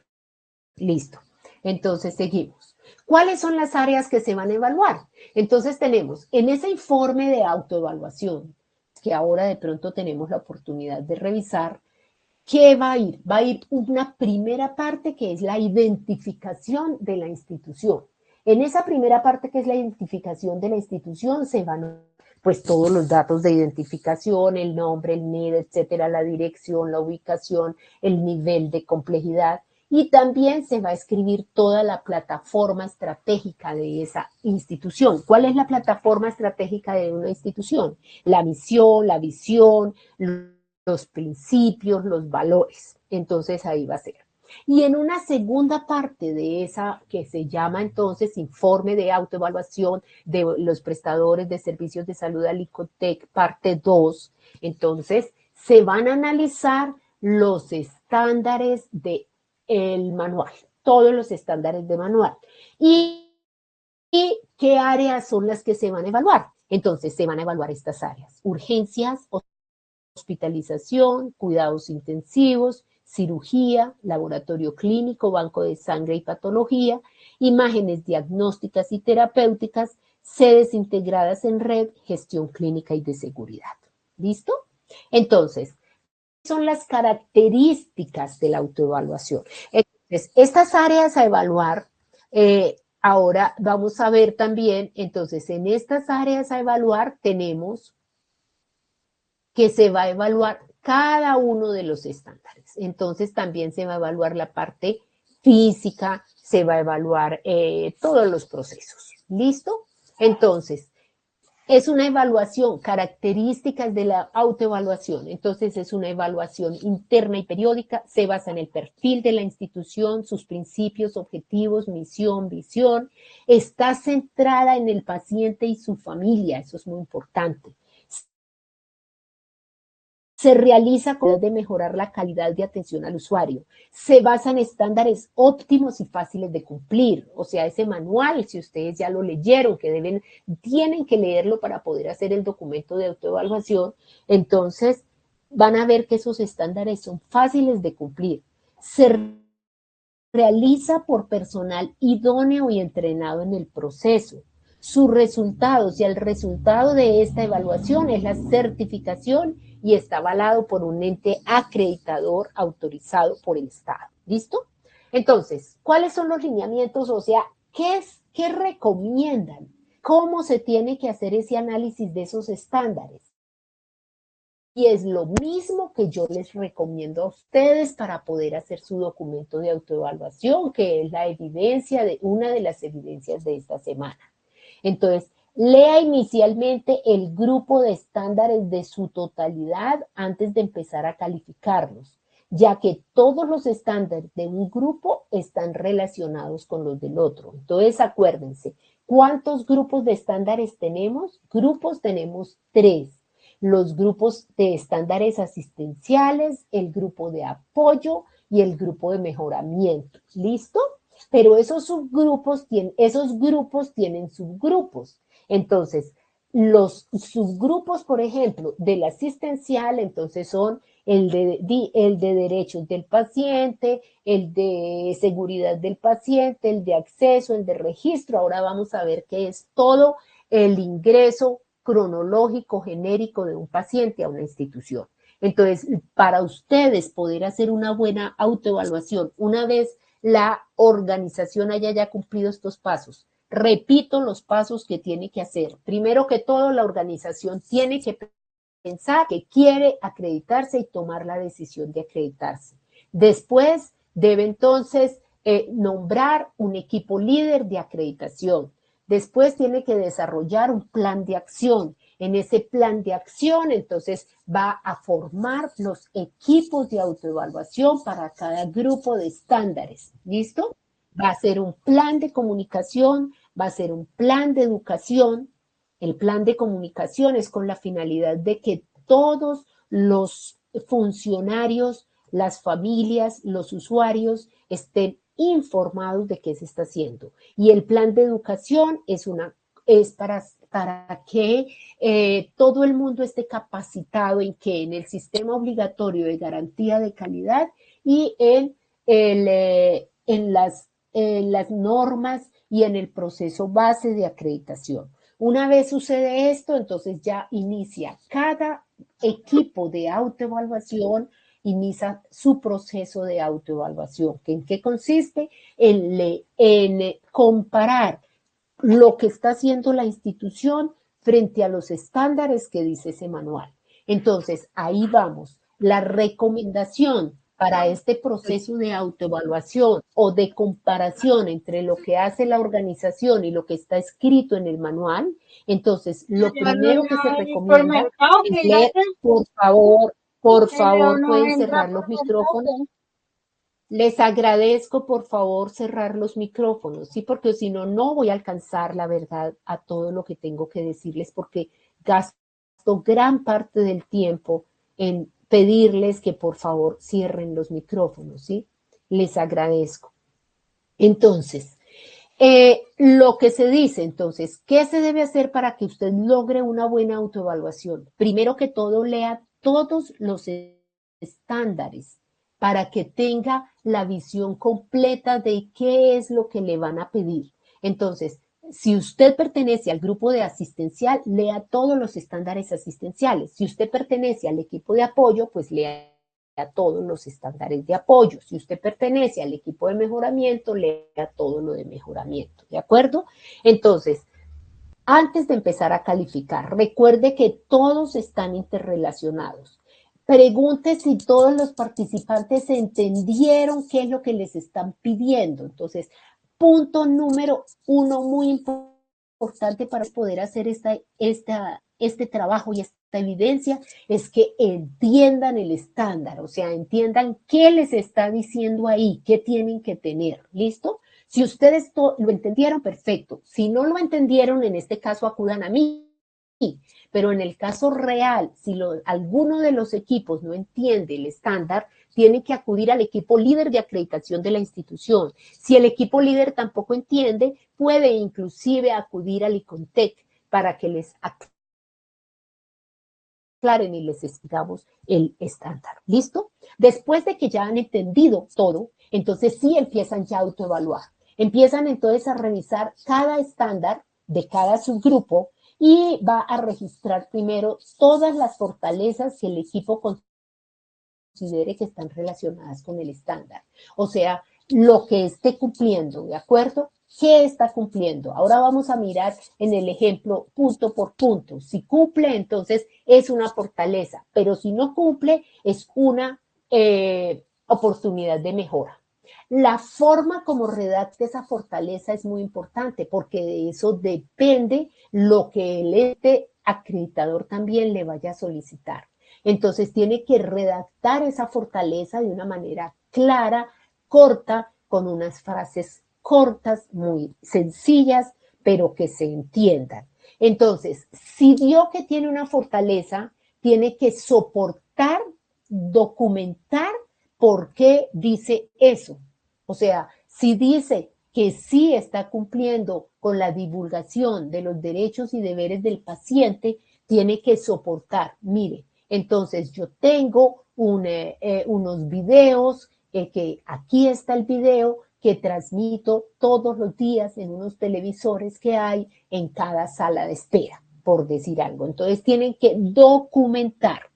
listo. Entonces seguimos. ¿Cuáles son las áreas que se van a evaluar? Entonces tenemos en ese informe de autoevaluación, que ahora de pronto tenemos la oportunidad de revisar, ¿qué va a ir? Va a ir una primera parte que es la identificación de la institución. En esa primera parte que es la identificación de la institución se van a pues todos los datos de identificación, el nombre, el NID, etcétera, la dirección, la ubicación, el nivel de complejidad y también se va a escribir toda la plataforma estratégica de esa institución. ¿Cuál es la plataforma estratégica de una institución? La misión, la visión, los principios, los valores. Entonces ahí va a ser. Y en una segunda parte de esa que se llama entonces informe de autoevaluación de los prestadores de servicios de salud al ICOTEC, parte 2, entonces se van a analizar los estándares del manual, todos los estándares de manual. ¿Y qué áreas son las que se van a evaluar? Entonces se van a evaluar estas áreas: urgencias, hospitalización, cuidados intensivos, cirugía, laboratorio clínico, banco de sangre y patología, imágenes diagnósticas y terapéuticas, sedes integradas en red, gestión clínica y de seguridad. ¿Listo? Entonces, son las características de la autoevaluación. Entonces, estas áreas a evaluar, ahora vamos a ver también, entonces, en estas áreas a evaluar tenemos que se va a evaluar cada uno de los estándares. Entonces también se va a evaluar la parte física, se va a evaluar todos los procesos. ¿Listo? Entonces, es una evaluación, características de la autoevaluación. Entonces, es una evaluación interna y periódica, se basa en el perfil de la institución, sus principios, objetivos, misión, visión. Está centrada en el paciente y su familia, eso es muy importante. Se realiza con la de mejorar la calidad de atención al usuario. Se basa en estándares óptimos y fáciles de cumplir. O sea, ese manual, si ustedes ya lo leyeron, que tienen que leerlo para poder hacer el documento de autoevaluación, entonces van a ver que esos estándares son fáciles de cumplir. Se realiza por personal idóneo y entrenado en el proceso. Sus resultados y el resultado de esta evaluación es la certificación y está avalado por un ente acreditador autorizado por el Estado. ¿Listo? Entonces, ¿cuáles son los lineamientos? O sea, ¿qué recomiendan? ¿Cómo se tiene que hacer ese análisis de esos estándares? Y es lo mismo que yo les recomiendo a ustedes para poder hacer su documento de autoevaluación, que es la evidencia una de las evidencias de esta semana. Entonces, lea inicialmente el grupo de estándares de su totalidad antes de empezar a calificarlos, ya que todos los estándares de un grupo están relacionados con los del otro. Entonces, acuérdense, ¿cuántos grupos de estándares tenemos? Grupos tenemos 3. Los grupos de estándares asistenciales, el grupo de apoyo y el grupo de mejoramiento. ¿Listo? Pero esos grupos tienen subgrupos. Entonces, los subgrupos, por ejemplo, del asistencial, entonces son el de derechos del paciente, el de seguridad del paciente, el de acceso, el de registro. Ahora vamos a ver qué es todo el ingreso cronológico genérico de un paciente a una institución. Entonces, para ustedes poder hacer una buena autoevaluación, una vez la organización haya ya cumplido estos pasos, repito los pasos que tiene que hacer. Primero que todo, la organización tiene que pensar que quiere acreditarse y tomar la decisión de acreditarse. Después, debe entonces nombrar un equipo líder de acreditación. Después tiene que desarrollar un plan de acción. En ese plan de acción, entonces, va a formar los equipos de autoevaluación para cada grupo de estándares. ¿Listo? Va a ser un plan de comunicación, va a ser un plan de educación. El plan de comunicación es con la finalidad de que todos los funcionarios, las familias, los usuarios estén informados de qué se está haciendo. Y el plan de educación es para que todo el mundo esté capacitado en que en el sistema obligatorio de garantía de calidad y en las normas y en el proceso base de acreditación. Una vez sucede esto, entonces ya inicia cada equipo de autoevaluación, inicia su proceso de autoevaluación. ¿En qué consiste? En comparar lo que está haciendo la institución frente a los estándares que dice ese manual. Entonces, ahí vamos. La recomendación para este proceso de autoevaluación o de comparación entre lo que hace la organización y lo que está escrito en el manual, entonces, lo primero que se recomienda es leer, por favor, pueden cerrar los micrófonos. Les agradezco, por favor, cerrar los micrófonos, ¿sí? Porque si no, no voy a alcanzar, la verdad, a todo lo que tengo que decirles, porque gasto gran parte del tiempo en pedirles que, por favor, cierren los micrófonos, ¿sí? Les agradezco. Entonces, lo que se dice, entonces, ¿qué se debe hacer para que usted logre una buena autoevaluación? Primero que todo, lea todos los estándares para que tenga la visión completa de qué es lo que le van a pedir. Entonces, si usted pertenece al grupo de asistencial, lea todos los estándares asistenciales. Si usted pertenece al equipo de apoyo, pues lea todos los estándares de apoyo. Si usted pertenece al equipo de mejoramiento, lea todo lo de mejoramiento, ¿de acuerdo? Entonces, antes de empezar a calificar, recuerde que todos están interrelacionados. Pregunte si todos los participantes entendieron qué es lo que les están pidiendo. Entonces, punto número 1 muy importante para poder hacer este trabajo y esta evidencia es que entiendan el estándar, o sea, entiendan qué les está diciendo ahí, qué tienen que tener, ¿listo? Si ustedes lo entendieron, perfecto. Si no lo entendieron, en este caso acudan a mí. Pero en el caso real, si alguno de los equipos no entiende el estándar, tiene que acudir al equipo líder de acreditación de la institución. Si el equipo líder tampoco entiende, puede inclusive acudir al ICONTEC para que les aclaren y les explicamos el estándar. ¿Listo? Después de que ya han entendido todo, entonces sí empiezan ya a autoevaluar. Empiezan entonces a revisar cada estándar de cada subgrupo y va a registrar primero todas las fortalezas que el equipo considere que están relacionadas con el estándar. O sea, lo que esté cumpliendo, ¿de acuerdo? ¿Qué está cumpliendo? Ahora vamos a mirar en el ejemplo punto por punto. Si cumple, entonces es una fortaleza, pero si no cumple, es una oportunidad de mejora. La forma como redacte esa fortaleza es muy importante porque de eso depende lo que el ente acreditador también le vaya a solicitar. Entonces tiene que redactar esa fortaleza de una manera clara, corta, con unas frases cortas, muy sencillas, pero que se entiendan. Entonces, si vio que tiene una fortaleza, tiene que soportar, documentar por qué dice eso. O sea, si dice que sí está cumpliendo con la divulgación de los derechos y deberes del paciente, tiene que soportar. Mire, entonces yo tengo unos videos, que aquí está el video que transmito todos los días en unos televisores que hay en cada sala de espera, por decir algo. Entonces tienen que documentar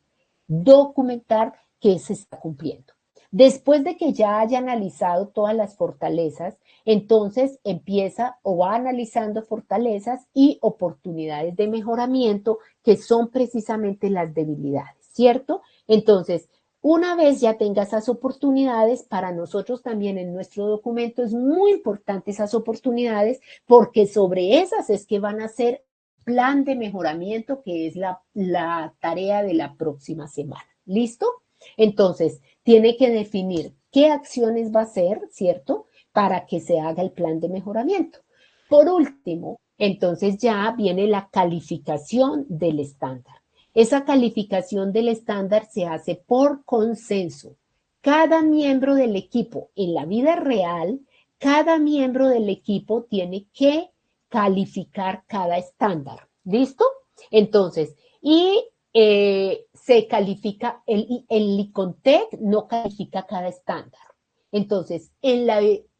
que se está cumpliendo. Después de que ya haya analizado todas las fortalezas, entonces empieza o va analizando fortalezas y oportunidades de mejoramiento que son precisamente las debilidades, ¿cierto? Entonces, una vez ya tenga esas oportunidades, para nosotros también en nuestro documento es muy importante esas oportunidades porque sobre esas es que van a ser plan de mejoramiento, que es la tarea de la próxima semana. ¿Listo? Entonces, tiene que definir qué acciones va a hacer, ¿cierto? Para que se haga el plan de mejoramiento. Por último, entonces ya viene la calificación del estándar. Esa calificación del estándar se hace por consenso. Cada miembro del equipo en la vida real cada miembro del equipo tiene que calificar cada estándar. ¿Listo? Entonces, se califica, el ICONTEC no califica cada estándar. Entonces, en la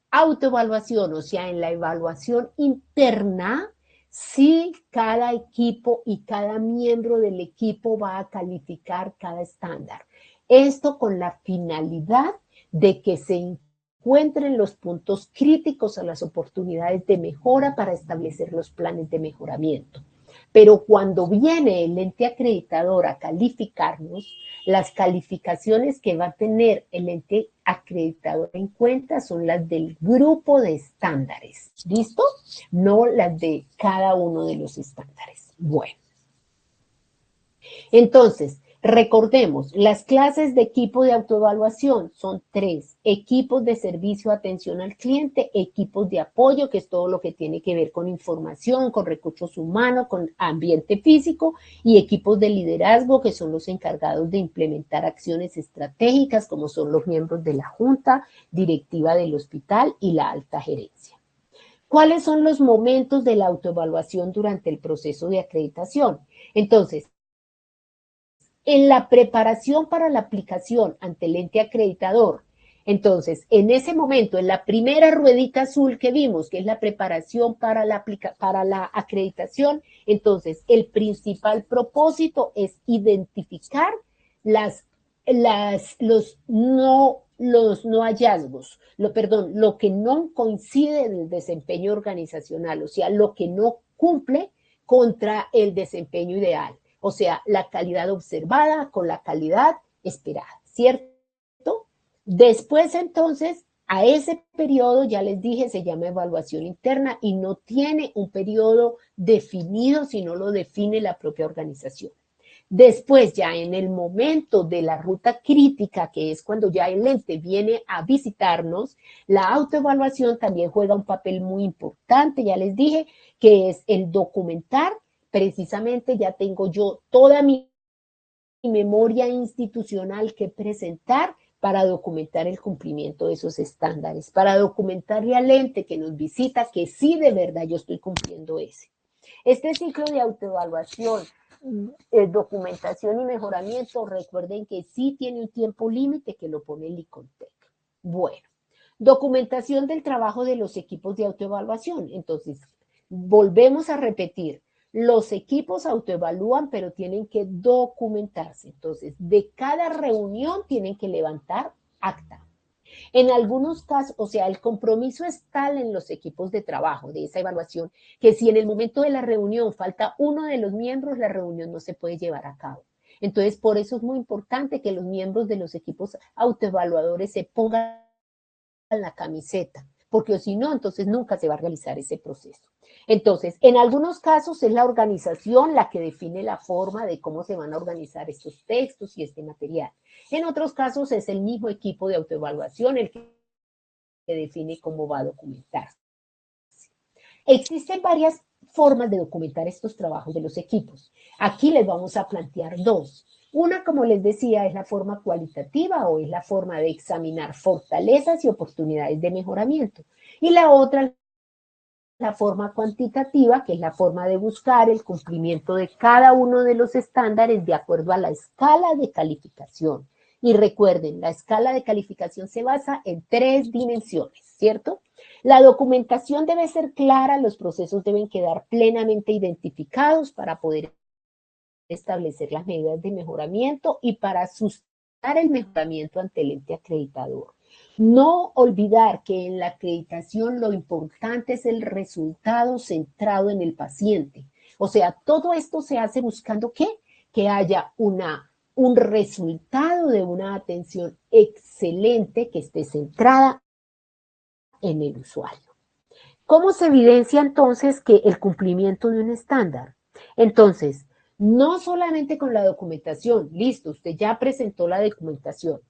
autoevaluación, o sea, en la evaluación interna, sí cada equipo y cada miembro del equipo va a calificar cada estándar. Esto con la finalidad de que se encuentren los puntos críticos a las oportunidades de mejora para establecer los planes de mejoramiento. Pero cuando viene el ente acreditador a calificarnos, las calificaciones que va a tener el ente acreditador en cuenta son las del grupo de estándares, ¿listo? No las de cada uno de los estándares. Bueno. Entonces, recordemos, las clases de equipo de autoevaluación son 3. Equipos de servicio, atención al cliente, equipos de apoyo, que es todo lo que tiene que ver con información, con recursos humanos, con ambiente físico, y equipos de liderazgo, que son los encargados de implementar acciones estratégicas, como son los miembros de la junta directiva del hospital y la alta gerencia. ¿Cuáles son los momentos de la autoevaluación durante el proceso de acreditación? Entonces, en la preparación para la aplicación ante el ente acreditador. Entonces, en ese momento, en la primera ruedita azul que vimos, que es la preparación para la acreditación, entonces, el principal propósito es identificar los no hallazgos, lo que no coincide del desempeño organizacional, o sea, lo que no cumple contra el desempeño ideal. O sea, la calidad observada con la calidad esperada, ¿cierto? Después, entonces, a ese periodo, ya les dije, se llama evaluación interna y no tiene un periodo definido, sino lo define la propia organización. Después, ya en el momento de la ruta crítica, que es cuando ya el ente viene a visitarnos, la autoevaluación también juega un papel muy importante, ya les dije, que es el documentar. Precisamente ya tengo yo toda mi memoria institucional que presentar para documentar el cumplimiento de esos estándares, para documentarle al ente que nos visita que sí de verdad yo estoy cumpliendo ese. Este ciclo de autoevaluación, documentación y mejoramiento, recuerden que sí tiene un tiempo límite que lo pone el ICONTEC. Bueno, documentación del trabajo de los equipos de autoevaluación. Entonces, volvemos a repetir. Los equipos autoevalúan, pero tienen que documentarse. Entonces, de cada reunión tienen que levantar acta. En algunos casos, o sea, el compromiso es tal en los equipos de trabajo de esa evaluación que si en el momento de la reunión falta uno de los miembros, la reunión no se puede llevar a cabo. Entonces, por eso es muy importante que los miembros de los equipos autoevaluadores se pongan la camiseta, porque si no, entonces nunca se va a realizar ese proceso. Entonces, en algunos casos es la organización la que define la forma de cómo se van a organizar estos textos y este material. En otros casos es el mismo equipo de autoevaluación el que define cómo va a documentarse. Existen varias formas de documentar estos trabajos de los equipos. Aquí les vamos a plantear 2. Una, como les decía, es la forma cualitativa o es la forma de examinar fortalezas y oportunidades de mejoramiento. Y la otra, la forma cuantitativa, que es la forma de buscar el cumplimiento de cada uno de los estándares de acuerdo a la escala de calificación. Y recuerden, la escala de calificación se basa en 3 dimensiones, ¿cierto? La documentación debe ser clara, los procesos deben quedar plenamente identificados para poder establecer las medidas de mejoramiento y para sustentar el mejoramiento ante el ente acreditador. No olvidar que en la acreditación lo importante es el resultado centrado en el paciente. O sea, todo esto se hace buscando ¿qué? Que haya un resultado de una atención excelente que esté centrada en el usuario. ¿Cómo se evidencia entonces que el cumplimiento de un estándar? Entonces, no solamente con la documentación, listo, usted ya presentó la documentación.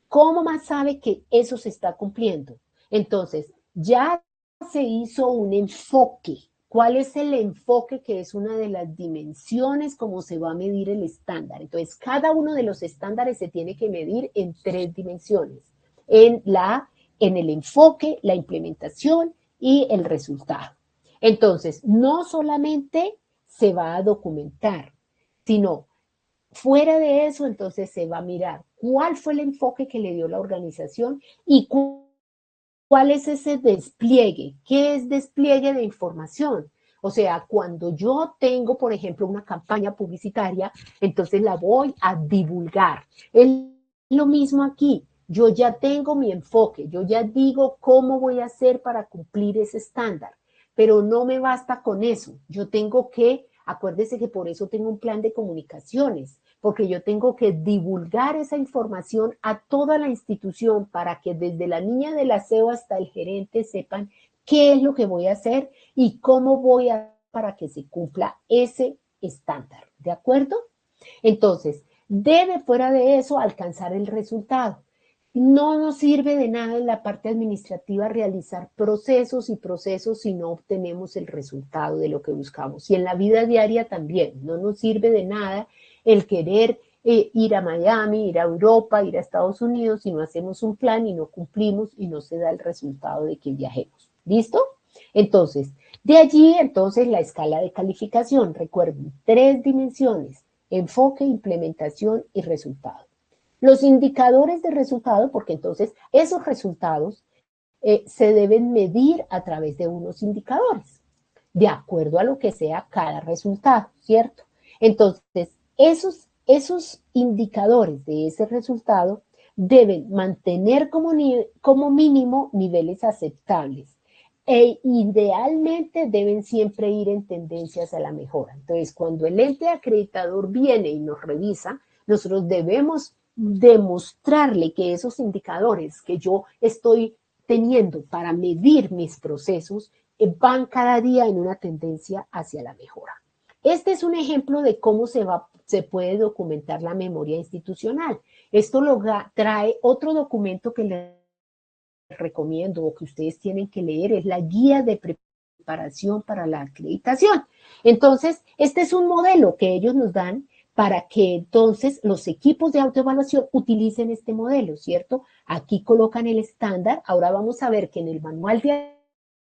¿Cómo más sabe que eso se está cumpliendo? Entonces, ya se hizo un enfoque. ¿Cuál es el enfoque que es una de las dimensiones cómo se va a medir el estándar? Entonces, cada uno de los estándares se tiene que medir en 3 dimensiones. En la en el enfoque, la implementación y el resultado. Entonces, no solamente se va a documentar, sino fuera de eso, entonces se va a mirar cuál fue el enfoque que le dio la organización y cuál es ese despliegue, qué es despliegue de información. O sea, cuando yo tengo, por ejemplo, una campaña publicitaria, entonces la voy a divulgar. Es lo mismo aquí. Yo ya tengo mi enfoque, yo ya digo cómo voy a hacer para cumplir ese estándar, pero no me basta con eso. Yo tengo que, acuérdese que por eso tengo un plan de comunicaciones, porque yo tengo que divulgar esa información a toda la institución para que desde la niña del aseo hasta el gerente sepan qué es lo que voy a hacer y cómo voy a para que se cumpla ese estándar, ¿de acuerdo? Entonces, debe fuera de eso alcanzar el resultado. No nos sirve de nada en la parte administrativa realizar procesos y procesos si no obtenemos el resultado de lo que buscamos. Y en la vida diaria también, no nos sirve de nada el querer ir a Miami, ir a Europa, ir a Estados Unidos si no hacemos un plan y no cumplimos y no se da el resultado de que viajemos. ¿Listo? Entonces, de allí entonces la escala de calificación. Recuerden, 3 dimensiones: enfoque, implementación y resultado. Los indicadores de resultado, porque entonces esos resultados se deben medir a través de unos indicadores, de acuerdo a lo que sea cada resultado, ¿cierto? Entonces, esos indicadores de ese resultado deben mantener como mínimo niveles aceptables e idealmente deben siempre ir en tendencias a la mejora. Entonces, cuando el ente acreditador viene y nos revisa, nosotros debemos demostrarle que esos indicadores que yo estoy teniendo para medir mis procesos van cada día en una tendencia hacia la mejora. Este es un ejemplo de cómo se puede documentar la memoria institucional. Esto lo trae otro documento que les recomiendo o que ustedes tienen que leer, es la guía de preparación para la acreditación. Entonces, este es un modelo que ellos nos dan para que entonces los equipos de autoevaluación utilicen este modelo, ¿cierto? Aquí colocan el estándar. Ahora vamos a ver que en el manual de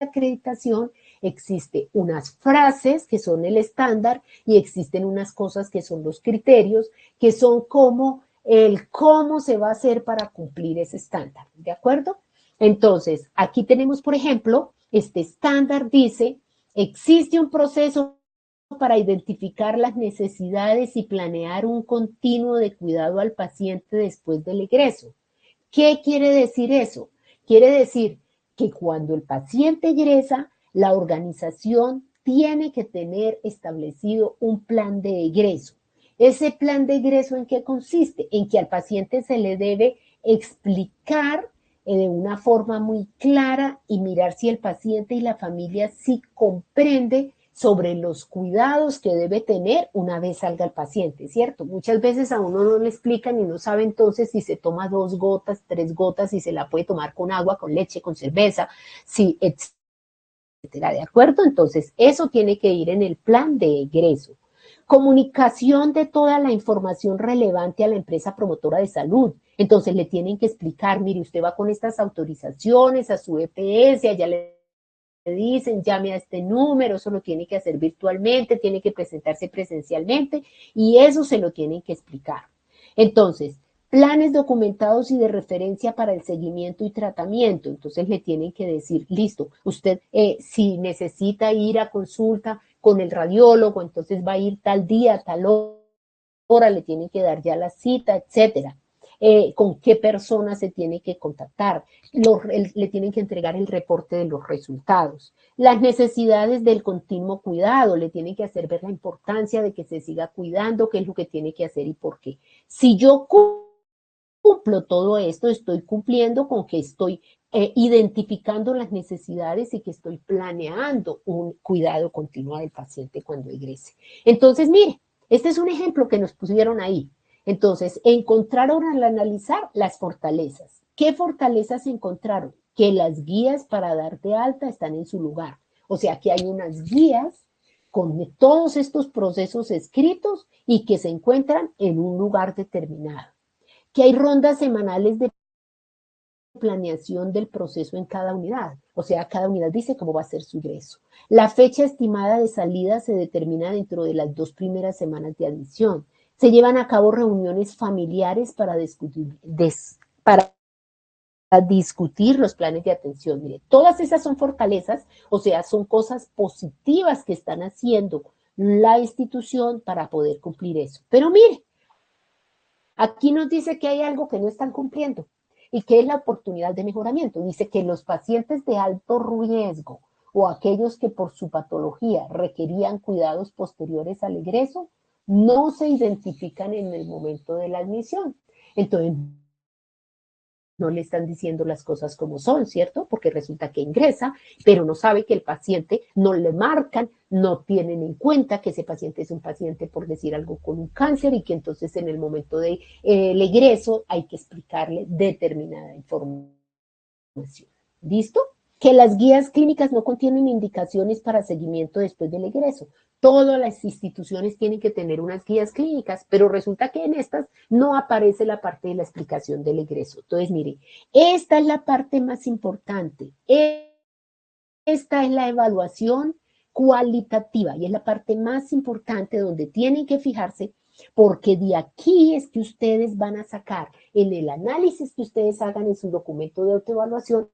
acreditación existe unas frases que son el estándar y existen unas cosas que son los criterios, que son como el cómo se va a hacer para cumplir ese estándar, ¿de acuerdo? Entonces, aquí tenemos, por ejemplo, este estándar dice, existe un proceso para identificar las necesidades y planear un continuo de cuidado al paciente después del egreso. ¿Qué quiere decir eso? Quiere decir que cuando el paciente egresa, la organización tiene que tener establecido un plan de egreso. ¿Ese plan de egreso en qué consiste? En que al paciente se le debe explicar de una forma muy clara y mirar si el paciente y la familia sí comprende sobre los cuidados que debe tener una vez salga el paciente, ¿cierto? Muchas veces a uno no le explican y no sabe entonces si se toma 2 gotas, 3 gotas, si se la puede tomar con agua, con leche, con cerveza, si, etcétera, ¿de acuerdo? Entonces, eso tiene que ir en el plan de egreso. Comunicación de toda la información relevante a la empresa promotora de salud. Entonces, le tienen que explicar, mire, usted va con estas autorizaciones a su EPS, allá le dicen, llame a este número, eso lo tiene que hacer virtualmente, tiene que presentarse presencialmente y eso se lo tienen que explicar. Entonces, planes documentados y de referencia para el seguimiento y tratamiento. Entonces le tienen que decir, listo, usted si necesita ir a consulta con el radiólogo, entonces va a ir tal día, tal hora, le tienen que dar ya la cita, etcétera. Con qué persona se tiene que contactar, le tienen que entregar el reporte de los resultados, las necesidades del continuo cuidado, le tienen que hacer ver la importancia de que se siga cuidando, qué es lo que tiene que hacer y por qué. Si yo cumplo todo esto, estoy cumpliendo con que estoy identificando las necesidades y que estoy planeando un cuidado continuo del paciente cuando egrese. Entonces, mire, este es un ejemplo que nos pusieron ahí. Entonces, encontraron al analizar las fortalezas. ¿Qué fortalezas encontraron? Que las guías para dar de alta están en su lugar. O sea, que hay unas guías con todos estos procesos escritos y que se encuentran en un lugar determinado. Que hay rondas semanales de planeación del proceso en cada unidad. O sea, cada unidad dice cómo va a ser su ingreso. La fecha estimada de salida se determina dentro de las 2 primeras semanas de admisión. Se llevan a cabo reuniones familiares para discutir los planes de atención. Mire, todas esas son fortalezas, o sea, son cosas positivas que están haciendo la institución para poder cumplir eso. Pero mire, aquí nos dice que hay algo que no están cumpliendo y que es la oportunidad de mejoramiento. Dice que los pacientes de alto riesgo o aquellos que por su patología requerían cuidados posteriores al egreso no se identifican en el momento de la admisión. Entonces, no le están diciendo las cosas como son, ¿cierto? Porque resulta que ingresa, pero no sabe que el paciente no le marcan, no tienen en cuenta que ese paciente es un paciente, por decir algo, con un cáncer y que entonces en el momento del egreso hay que explicarle determinada información. ¿Listo? Que las guías clínicas no contienen indicaciones para seguimiento después del egreso. Todas las instituciones tienen que tener unas guías clínicas, pero resulta que en estas no aparece la parte de la explicación del egreso. Entonces, mire, esta es la parte más importante. Esta es la evaluación cualitativa y es la parte más importante donde tienen que fijarse porque de aquí es que ustedes van a sacar en el análisis que ustedes hagan en su documento de autoevaluación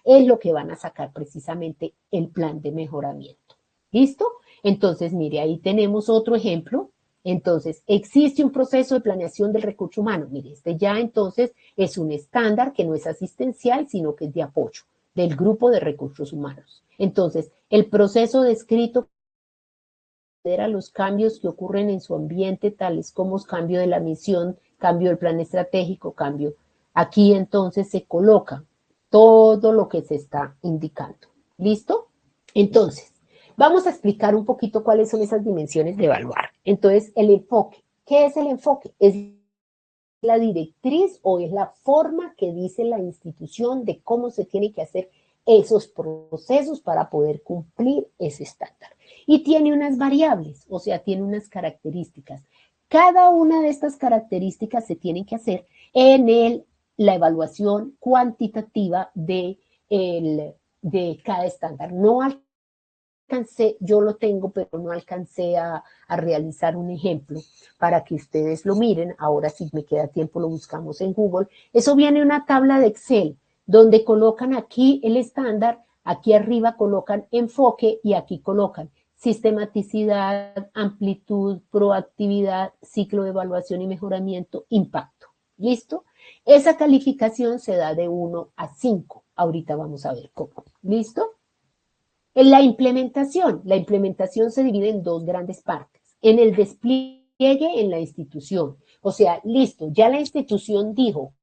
es lo que van a sacar precisamente el plan de mejoramiento. ¿Listo? Entonces, mire, ahí tenemos otro ejemplo. Entonces, existe un proceso de planeación del recurso humano. Mire, este ya entonces es un estándar que no es asistencial, sino que es de apoyo del grupo de recursos humanos. Entonces, el proceso descrito considera los cambios que ocurren en su ambiente, tales como cambio de la misión, cambio del plan estratégico, cambio. Aquí entonces se coloca todo lo que se está indicando. ¿Listo? Entonces, vamos a explicar un poquito cuáles son esas dimensiones de evaluar. Entonces, el enfoque. ¿Qué es el enfoque? Es la directriz o es la forma que dice la institución de cómo se tiene que hacer esos procesos para poder cumplir ese estándar. Y tiene unas variables, o sea, tiene unas características. Cada una de estas características se tienen que hacer en la evaluación cuantitativa de cada estándar. No alcancé, yo lo tengo, pero no alcancé a realizar un ejemplo para que ustedes lo miren. Ahora, si me queda tiempo, lo buscamos en Google. Eso viene en una tabla de Excel, donde colocan aquí el estándar, aquí arriba colocan enfoque y aquí colocan sistematicidad, amplitud, proactividad, ciclo de evaluación y mejoramiento, impacto. ¿Listo? Esa calificación se da de 1 a 5. Ahorita vamos a ver cómo. ¿Listo? En la implementación se divide en 2 grandes partes. En el despliegue en la institución. O sea, listo, ya la institución dijo,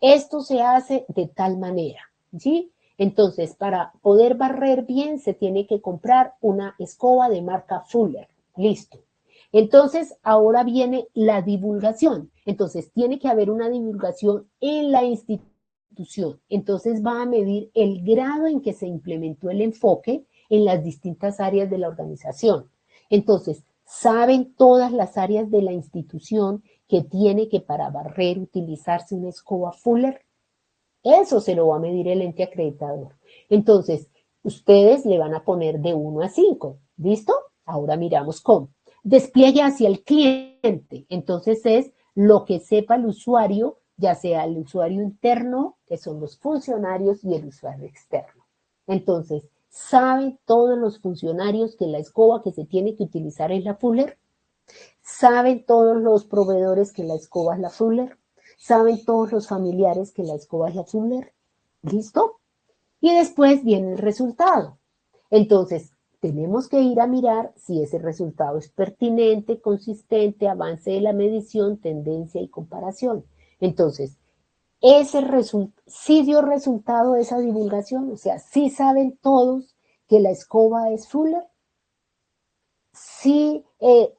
esto se hace de tal manera, ¿sí? Entonces, para poder barrer bien, se tiene que comprar una escoba de marca Fuller. Listo. Entonces, ahora viene la divulgación. Entonces, tiene que haber una divulgación en la institución. Entonces, va a medir el grado en que se implementó el enfoque en las distintas áreas de la organización. Entonces, saben todas las áreas de la institución que tiene que para barrer utilizarse una escoba Fuller. Eso se lo va a medir el ente acreditador. Entonces, ustedes le van a poner de 1 a 5. ¿Listo? Ahora miramos cómo. Despliegue hacia el cliente. Entonces, es lo que sepa el usuario, ya sea el usuario interno, que son los funcionarios, y el usuario externo. Entonces, ¿saben todos los funcionarios que la escoba que se tiene que utilizar es la Fuller? ¿Saben todos los proveedores que la escoba es la Fuller? ¿Saben todos los familiares que la escoba es la Fuller? ¿Listo? Y después viene el resultado. Entonces, tenemos que ir a mirar si ese resultado es pertinente, consistente, avance de la medición, tendencia y comparación. Entonces, sí dio resultado esa divulgación, o sea, sí saben todos que la escoba es Fuller, sí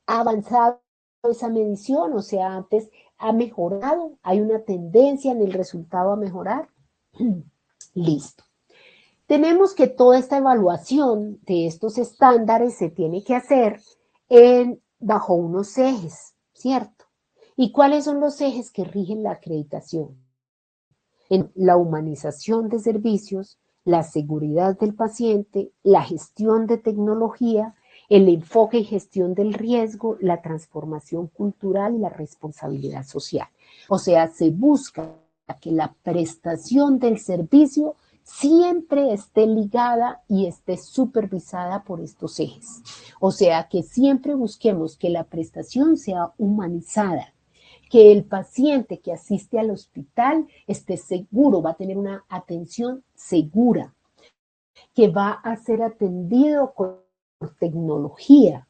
ha avanzado esa medición, o sea, antes ha mejorado, hay una tendencia en el resultado a mejorar. Listo. Tenemos que toda esta evaluación de estos estándares se tiene que hacer bajo unos ejes, ¿cierto? ¿Y cuáles son los ejes que rigen la acreditación? en la humanización de servicios, la seguridad del paciente, la gestión de tecnología, el enfoque y gestión del riesgo, la transformación cultural y la responsabilidad social. O sea, se busca que la prestación del servicio siempre esté ligada y esté supervisada por estos ejes. O sea, que siempre busquemos que la prestación sea humanizada, que el paciente que asiste al hospital esté seguro, va a tener una atención segura, que va a ser atendido con tecnología,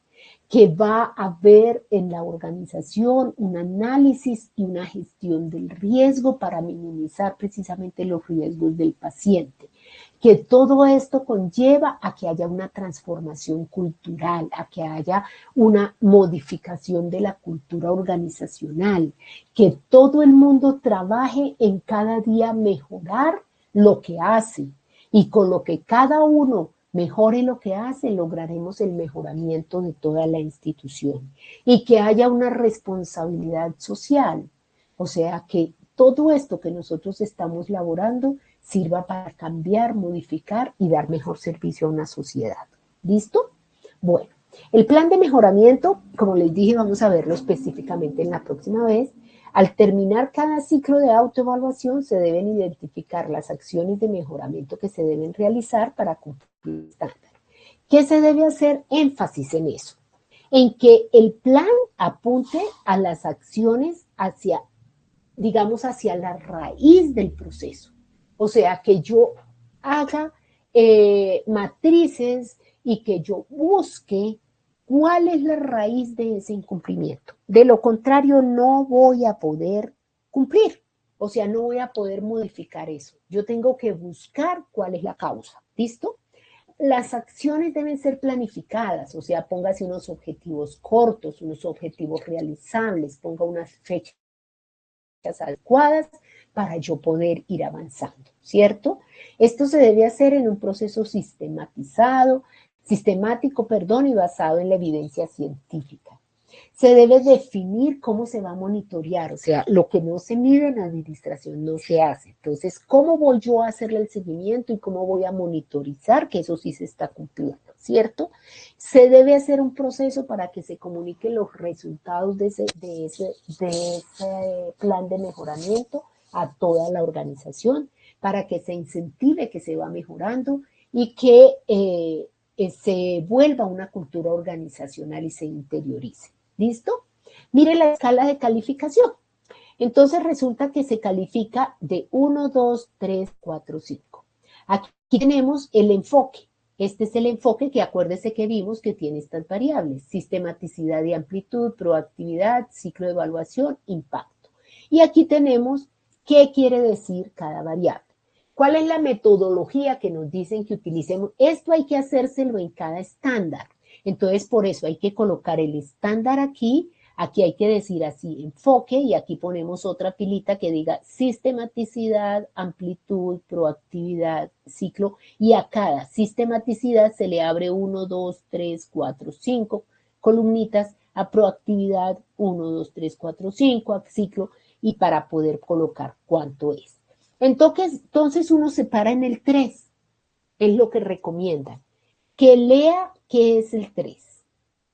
que va a haber en la organización un análisis y una gestión del riesgo para minimizar precisamente los riesgos del paciente. Que todo esto conlleva a que haya una transformación cultural, a que haya una modificación de la cultura organizacional, que todo el mundo trabaje en cada día mejorar lo que hace y con lo que cada uno mejore lo que hace, lograremos el mejoramiento de toda la institución y que haya una responsabilidad social, o sea, que todo esto que nosotros estamos laborando sirva para cambiar, modificar y dar mejor servicio a una sociedad. ¿Listo? Bueno, el plan de mejoramiento, como les dije, vamos a verlo específicamente en la próxima vez. Al terminar cada ciclo de autoevaluación, se deben identificar las acciones de mejoramiento que se deben realizar para cumplir el estándar. ¿Qué se debe hacer? Énfasis en eso, en que el plan apunte a las acciones hacia, digamos, hacia la raíz del proceso. O sea, que yo haga matrices y que yo busque cuál es la raíz de ese incumplimiento. De lo contrario, no voy a poder cumplir. O sea, no voy a poder modificar eso. Yo tengo que buscar cuál es la causa. ¿Listo? Las acciones deben ser planificadas, o sea, póngase unos objetivos cortos, unos objetivos realizables, ponga unas fechas adecuadas para yo poder ir avanzando, ¿cierto? Esto se debe hacer en un proceso sistemático, y basado en la evidencia científica. Se debe definir cómo se va a monitorear, o sea, lo que no se mide en administración no se hace. Entonces, ¿cómo voy yo a hacerle el seguimiento y cómo voy a monitorizar que eso sí se está cumpliendo, ¿cierto? Se debe hacer un proceso para que se comuniquen los resultados de ese plan de mejoramiento a toda la organización, para que se incentive que se va mejorando y que se vuelva una cultura organizacional y se interiorice. ¿Listo? Mire la escala de calificación. Entonces resulta que se califica de 1, 2, 3, 4, 5. Aquí tenemos el enfoque. Este es el enfoque que acuérdese que vimos que tiene estas variables: sistematicidad y amplitud, proactividad, ciclo de evaluación, impacto. Y aquí tenemos qué quiere decir cada variable. ¿Cuál es la metodología que nos dicen que utilicemos? Esto hay que hacérselo en cada estándar. Entonces, por eso hay que colocar el estándar aquí hay que decir así, enfoque, y aquí ponemos otra pilita que diga sistematicidad, amplitud, proactividad, ciclo, y a cada sistematicidad se le abre 1, 2, 3, 4, 5 columnitas, a proactividad 1, 2, 3, 4, 5, a ciclo, y para poder colocar cuánto es. Entonces uno se para en el 3, es lo que recomiendan, que lea qué es el 3.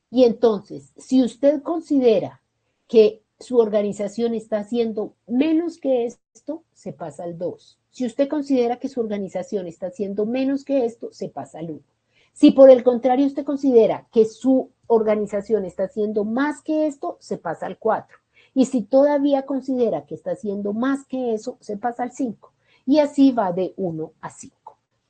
Y entonces, si usted considera que su organización está haciendo menos que esto, se pasa al 2. Si usted considera que su organización está haciendo menos que esto, se pasa al 1. Si por el contrario usted considera que su organización está haciendo más que esto, se pasa al 4. Y si todavía considera que está haciendo más que eso, se pasa al 5. Y así va de 1 a 5.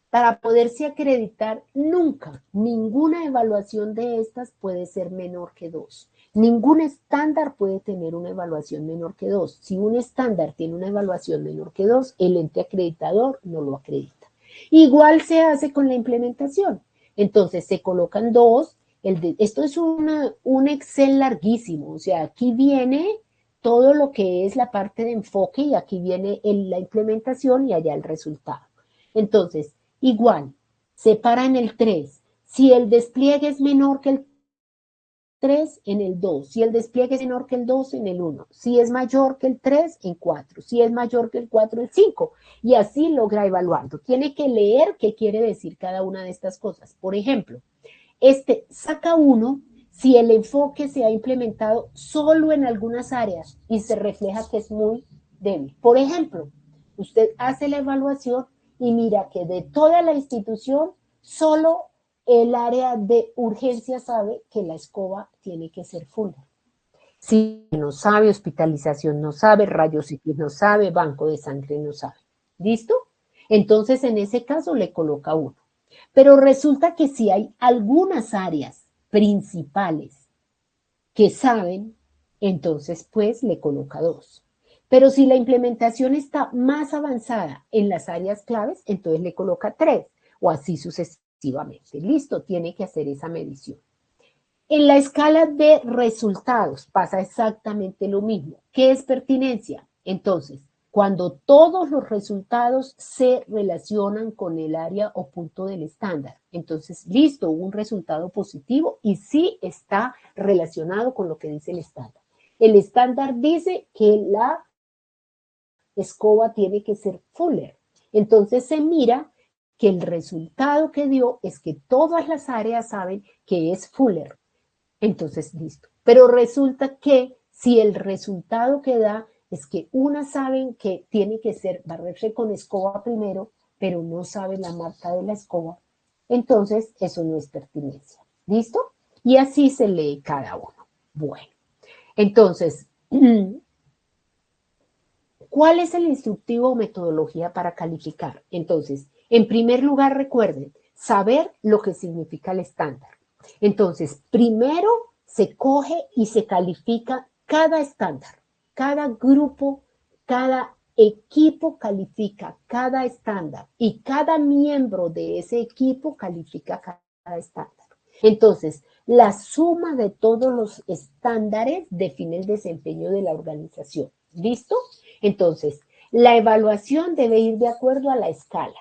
Para poderse acreditar, nunca, ninguna evaluación de estas puede ser menor que 2. Ningún estándar puede tener una evaluación menor que 2. Si un estándar tiene una evaluación menor que 2, el ente acreditador no lo acredita. Igual se hace con la implementación. Entonces se colocan 2. Esto es un Excel larguísimo. O sea, aquí viene todo lo que es la parte de enfoque y aquí viene la implementación y allá el resultado. Entonces, igual, se para en el 3. Si el despliegue es menor que el 3, en el 2. Si el despliegue es menor que el 2, en el 1. Si es mayor que el 3, en 4. Si es mayor que el 4, en 5. Y así logra evaluarlo. Tiene que leer qué quiere decir cada una de estas cosas. Por ejemplo, saca 1 si el enfoque se ha implementado solo en algunas áreas y se refleja que es muy débil. Por ejemplo, usted hace la evaluación y mira que de toda la institución, solo el área de urgencia sabe que la escoba tiene que ser full. Si no sabe, hospitalización no sabe, rayos X no sabe, banco de sangre no sabe. ¿Listo? Entonces, en ese caso le coloca 1. Pero resulta que si hay algunas áreas principales que saben, entonces pues le coloca 2. Pero si la implementación está más avanzada en las áreas claves, entonces le coloca 3 o así sucesivamente. Listo, tiene que hacer esa medición. En la escala de resultados pasa exactamente lo mismo. ¿Qué es pertinencia? Entonces, cuando todos los resultados se relacionan con el área o punto del estándar. Entonces, listo, hubo un resultado positivo y sí está relacionado con lo que dice el estándar. El estándar dice que la escoba tiene que ser fuller. Entonces se mira que el resultado que dio es que todas las áreas saben que es fuller. Entonces, listo. Pero resulta que si el resultado que da es que unas saben que tiene que ser barrerse con escoba primero, pero no saben la marca de la escoba, entonces eso no es pertinencia. ¿Listo? Y así se lee cada uno. Bueno, entonces, ¿cuál es el instructivo o metodología para calificar? Entonces, en primer lugar, recuerden, saber lo que significa el estándar. Entonces, primero se coge y se califica cada estándar, cada grupo, cada equipo califica cada estándar y cada miembro de ese equipo califica cada estándar. Entonces, la suma de todos los estándares define el desempeño de la organización. ¿Listo? Entonces, la evaluación debe ir de acuerdo a la escala.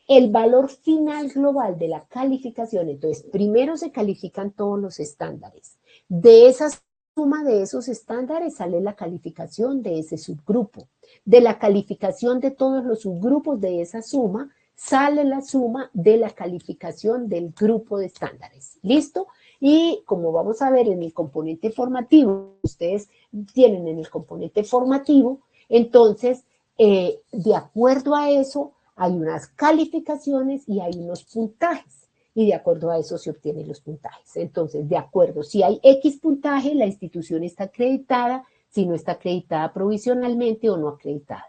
El valor final global de la calificación, entonces, primero se califican todos los estándares. De esa suma de esos estándares sale la calificación de ese subgrupo. De la calificación de todos los subgrupos de esa suma, sale la suma de la calificación del grupo de estándares. ¿Listo? Y como vamos a ver en el componente formativo, ustedes tienen en el componente formativo, entonces, de acuerdo a eso, hay unas calificaciones y hay unos puntajes. Y de acuerdo a eso se obtienen los puntajes. Entonces, de acuerdo, si hay X puntaje, la institución está acreditada, si no está acreditada provisionalmente o no acreditada.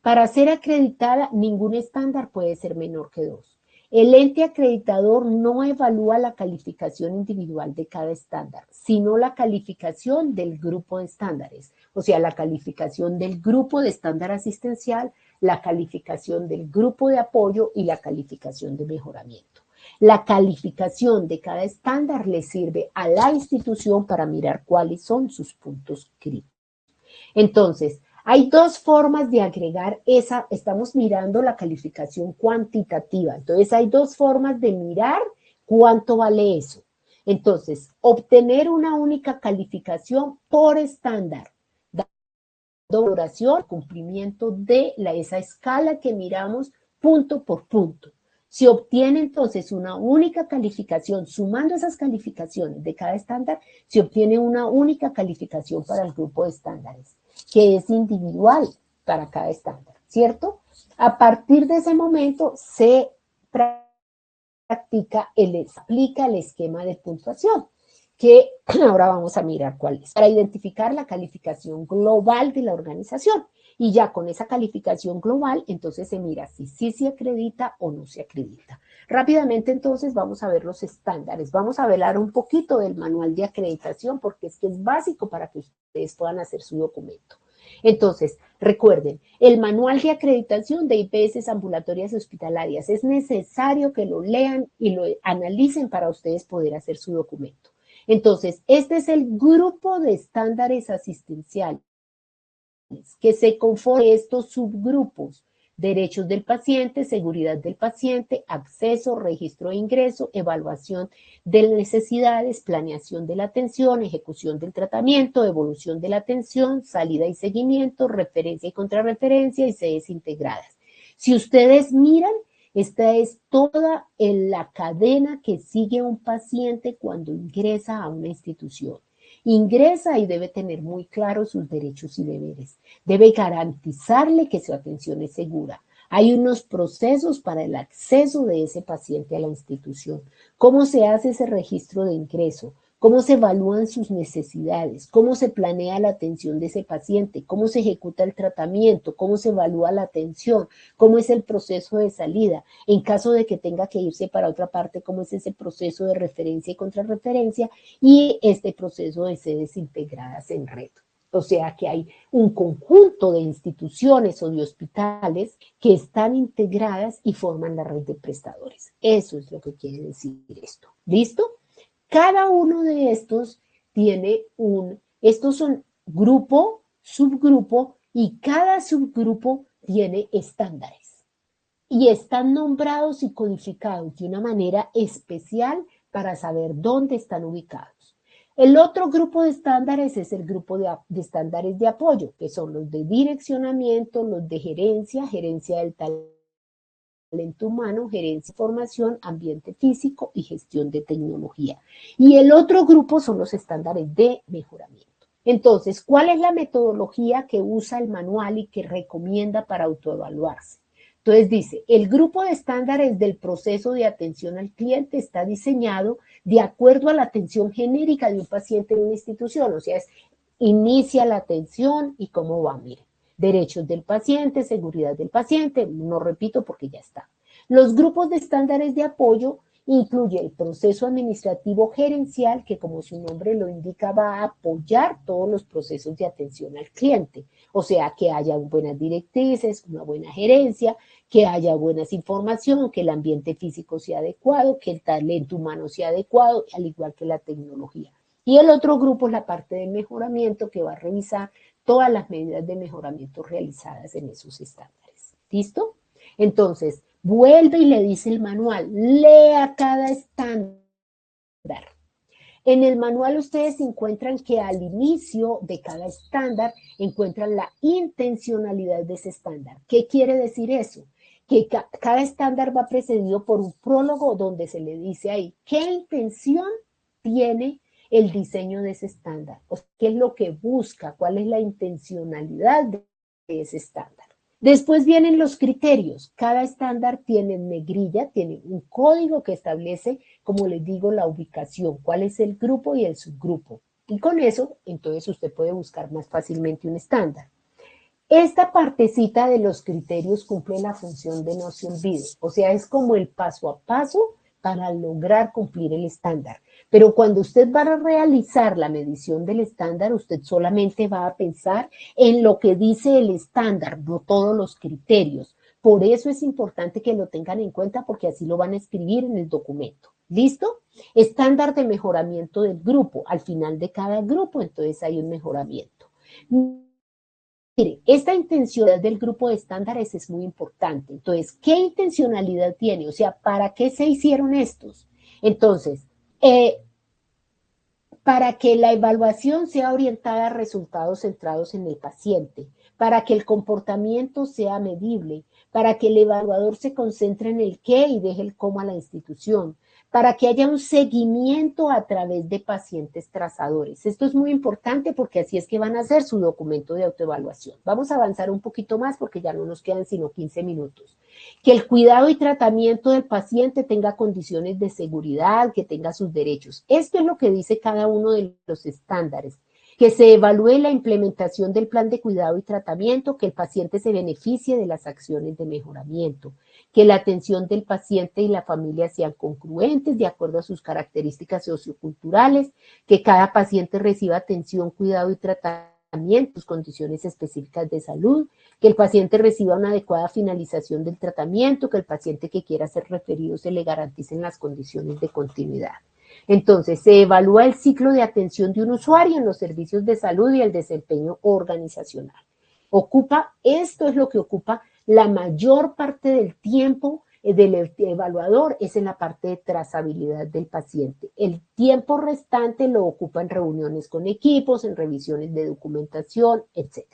Para ser acreditada, ningún estándar puede ser menor que 2. El ente acreditador no evalúa la calificación individual de cada estándar, sino la calificación del grupo de estándares, o sea, la calificación del grupo de estándar asistencial, la calificación del grupo de apoyo y la calificación de mejoramiento. La calificación de cada estándar le sirve a la institución para mirar cuáles son sus puntos críticos. Entonces, hay dos formas de agregar estamos mirando la calificación cuantitativa. Entonces, hay dos formas de mirar cuánto vale eso. Entonces, obtener una única calificación por estándar, valoración, cumplimiento de esa escala que miramos punto por punto. Si obtiene entonces una única calificación, sumando esas calificaciones de cada estándar, se obtiene una única calificación para el grupo de estándares, que es individual para cada estándar, ¿cierto? A partir de ese momento se aplica el esquema de puntuación, que ahora vamos a mirar cuál es, para identificar la calificación global de la organización. Y ya con esa calificación global, entonces se mira si sí se acredita o no se acredita. Rápidamente, entonces, vamos a ver los estándares. Vamos a hablar un poquito del manual de acreditación, porque es que es básico para que ustedes puedan hacer su documento. Entonces, recuerden, el manual de acreditación de IPS ambulatorias y hospitalarias es necesario que lo lean y lo analicen para ustedes poder hacer su documento. Entonces, este es el grupo de estándares asistenciales que se conforman de estos subgrupos derechos del paciente, seguridad del paciente, acceso, registro de ingreso, evaluación de necesidades, planeación de la atención, ejecución del tratamiento, evolución de la atención, salida y seguimiento, referencia y contrarreferencia y sedes integradas. Si ustedes miran, esta es toda la cadena que sigue a un paciente cuando ingresa a una institución. Ingresa y debe tener muy claros sus derechos y deberes. Debe garantizarle que su atención es segura. Hay unos procesos para el acceso de ese paciente a la institución. ¿Cómo se hace ese registro de ingreso? ¿Cómo se evalúan sus necesidades? ¿Cómo se planea la atención de ese paciente? ¿Cómo se ejecuta el tratamiento? ¿Cómo se evalúa la atención? ¿Cómo es el proceso de salida? En caso de que tenga que irse para otra parte, ¿cómo es ese proceso de referencia y contrarreferencia? Y este proceso de sedes integradas en red. O sea que hay un conjunto de instituciones o de hospitales que están integradas y forman la red de prestadores. Eso es lo que quiere decir esto. ¿Listo? Cada uno de estos tiene estos son grupo, subgrupo, y cada subgrupo tiene estándares. Y están nombrados y codificados de una manera especial para saber dónde están ubicados. El otro grupo de estándares es el grupo de estándares de apoyo, que son los de direccionamiento, los de gerencia, gerencia del talento humano, gerencia de formación, ambiente físico y gestión de tecnología. Y el otro grupo son los estándares de mejoramiento. Entonces, ¿cuál es la metodología que usa el manual y que recomienda para autoevaluarse? Entonces dice, el grupo de estándares del proceso de atención al cliente está diseñado de acuerdo a la atención genérica de un paciente en una institución, o sea, inicia la atención y cómo va, miren. Derechos del paciente, seguridad del paciente, no repito porque ya está. Los grupos de estándares de apoyo incluye el proceso administrativo gerencial, que como su nombre lo indica, va a apoyar todos los procesos de atención al cliente. O sea, que haya buenas directrices, una buena gerencia, que haya buenas información, que el ambiente físico sea adecuado, que el talento humano sea adecuado, al igual que la tecnología. Y el otro grupo es la parte de mejoramiento, que va a revisar todas las medidas de mejoramiento realizadas en esos estándares. ¿Listo? Entonces, vuelve y le dice el manual, lea cada estándar. En el manual ustedes encuentran que al inicio de cada estándar encuentran la intencionalidad de ese estándar. ¿Qué quiere decir eso? Que cada estándar va precedido por un prólogo donde se le dice ahí qué intención tiene el diseño de ese estándar, o sea, qué es lo que busca, cuál es la intencionalidad de ese estándar. Después vienen los criterios. Cada estándar tiene en negrilla, tiene un código que establece, como les digo, la ubicación, cuál es el grupo y el subgrupo. Y con eso, entonces usted puede buscar más fácilmente un estándar. Esta partecita de los criterios cumple la función de no se olvide, o sea, es como el paso a paso para lograr cumplir el estándar. Pero cuando usted va a realizar la medición del estándar, usted solamente va a pensar en lo que dice el estándar, no todos los criterios. Por eso es importante que lo tengan en cuenta porque así lo van a escribir en el documento. ¿Listo? Estándar de mejoramiento del grupo. Al final de cada grupo, entonces hay un mejoramiento. Mire, esta intencionalidad del grupo de estándares es muy importante. Entonces, ¿qué intencionalidad tiene? O sea, ¿para qué se hicieron estos? Entonces, para que la evaluación sea orientada a resultados centrados en el paciente, para que el comportamiento sea medible, para que el evaluador se concentre en el qué y deje el cómo a la institución, para que haya un seguimiento a través de pacientes trazadores. Esto es muy importante porque así es que van a hacer su documento de autoevaluación. Vamos a avanzar un poquito más porque ya no nos quedan sino 15 minutos. Que el cuidado y tratamiento del paciente tenga condiciones de seguridad, que tenga sus derechos. Esto es lo que dice cada uno de los estándares. Que se evalúe la implementación del plan de cuidado y tratamiento, que el paciente se beneficie de las acciones de mejoramiento, que la atención del paciente y la familia sean congruentes de acuerdo a sus características socioculturales, que cada paciente reciba atención, cuidado y tratamiento, sus condiciones específicas de salud, que el paciente reciba una adecuada finalización del tratamiento, que el paciente que quiera ser referido se le garanticen las condiciones de continuidad. Entonces, se evalúa el ciclo de atención de un usuario en los servicios de salud y el desempeño organizacional. Esto es lo que ocupa La mayor parte del tiempo del evaluador es en la parte de trazabilidad del paciente. El tiempo restante lo ocupa en reuniones con equipos, en revisiones de documentación, etc.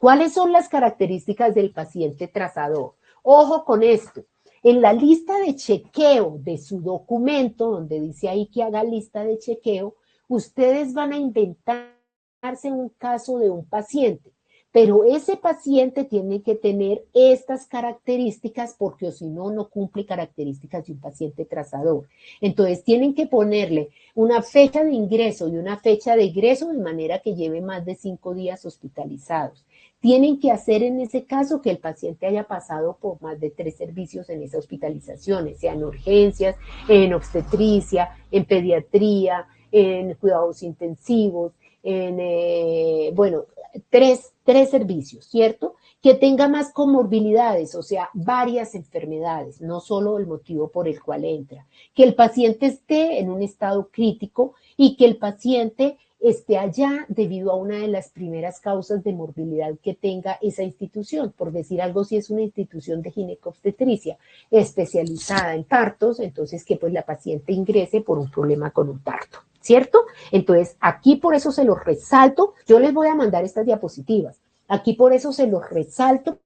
¿Cuáles son las características del paciente trazador? Ojo con esto. En la lista de chequeo de su documento, donde dice ahí que haga lista de chequeo, ustedes van a inventarse un caso de un paciente, pero ese paciente tiene que tener estas características porque o si no, no cumple características de un paciente trazador. Entonces tienen que ponerle una fecha de ingreso y una fecha de egreso de manera que lleve más de 5 días hospitalizados. Tienen que hacer en ese caso que el paciente haya pasado por más de 3 servicios en esa hospitalización, sea en urgencias, en obstetricia, en pediatría, en cuidados intensivos, en, bueno, tres servicios, ¿cierto? Que tenga más comorbilidades, o sea, varias enfermedades, no solo el motivo por el cual entra. Que el paciente esté en un estado crítico y que el paciente esté allá debido a una de las primeras causas de morbilidad que tenga esa institución. Por decir algo, si es una institución de ginecobstetricia especializada en partos, entonces que pues la paciente ingrese por un problema con un parto, ¿cierto? Entonces, aquí por eso se los resalto. Yo les voy a mandar estas diapositivas. Aquí por eso se los resalto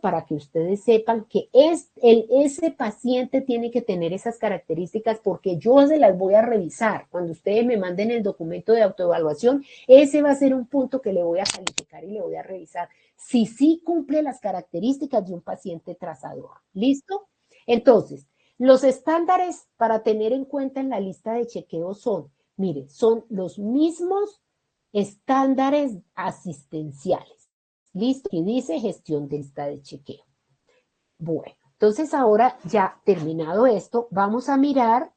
para que ustedes sepan que ese paciente tiene que tener esas características porque yo se las voy a revisar. Cuando ustedes me manden el documento de autoevaluación, ese va a ser un punto que le voy a calificar y le voy a revisar si sí cumple las características de un paciente trazador. ¿Listo? Entonces, los estándares para tener en cuenta en la lista de chequeo son, mire, son los mismos estándares asistenciales. Listo, y dice gestión de lista de chequeo. Bueno, entonces ahora ya terminado esto, vamos a mirar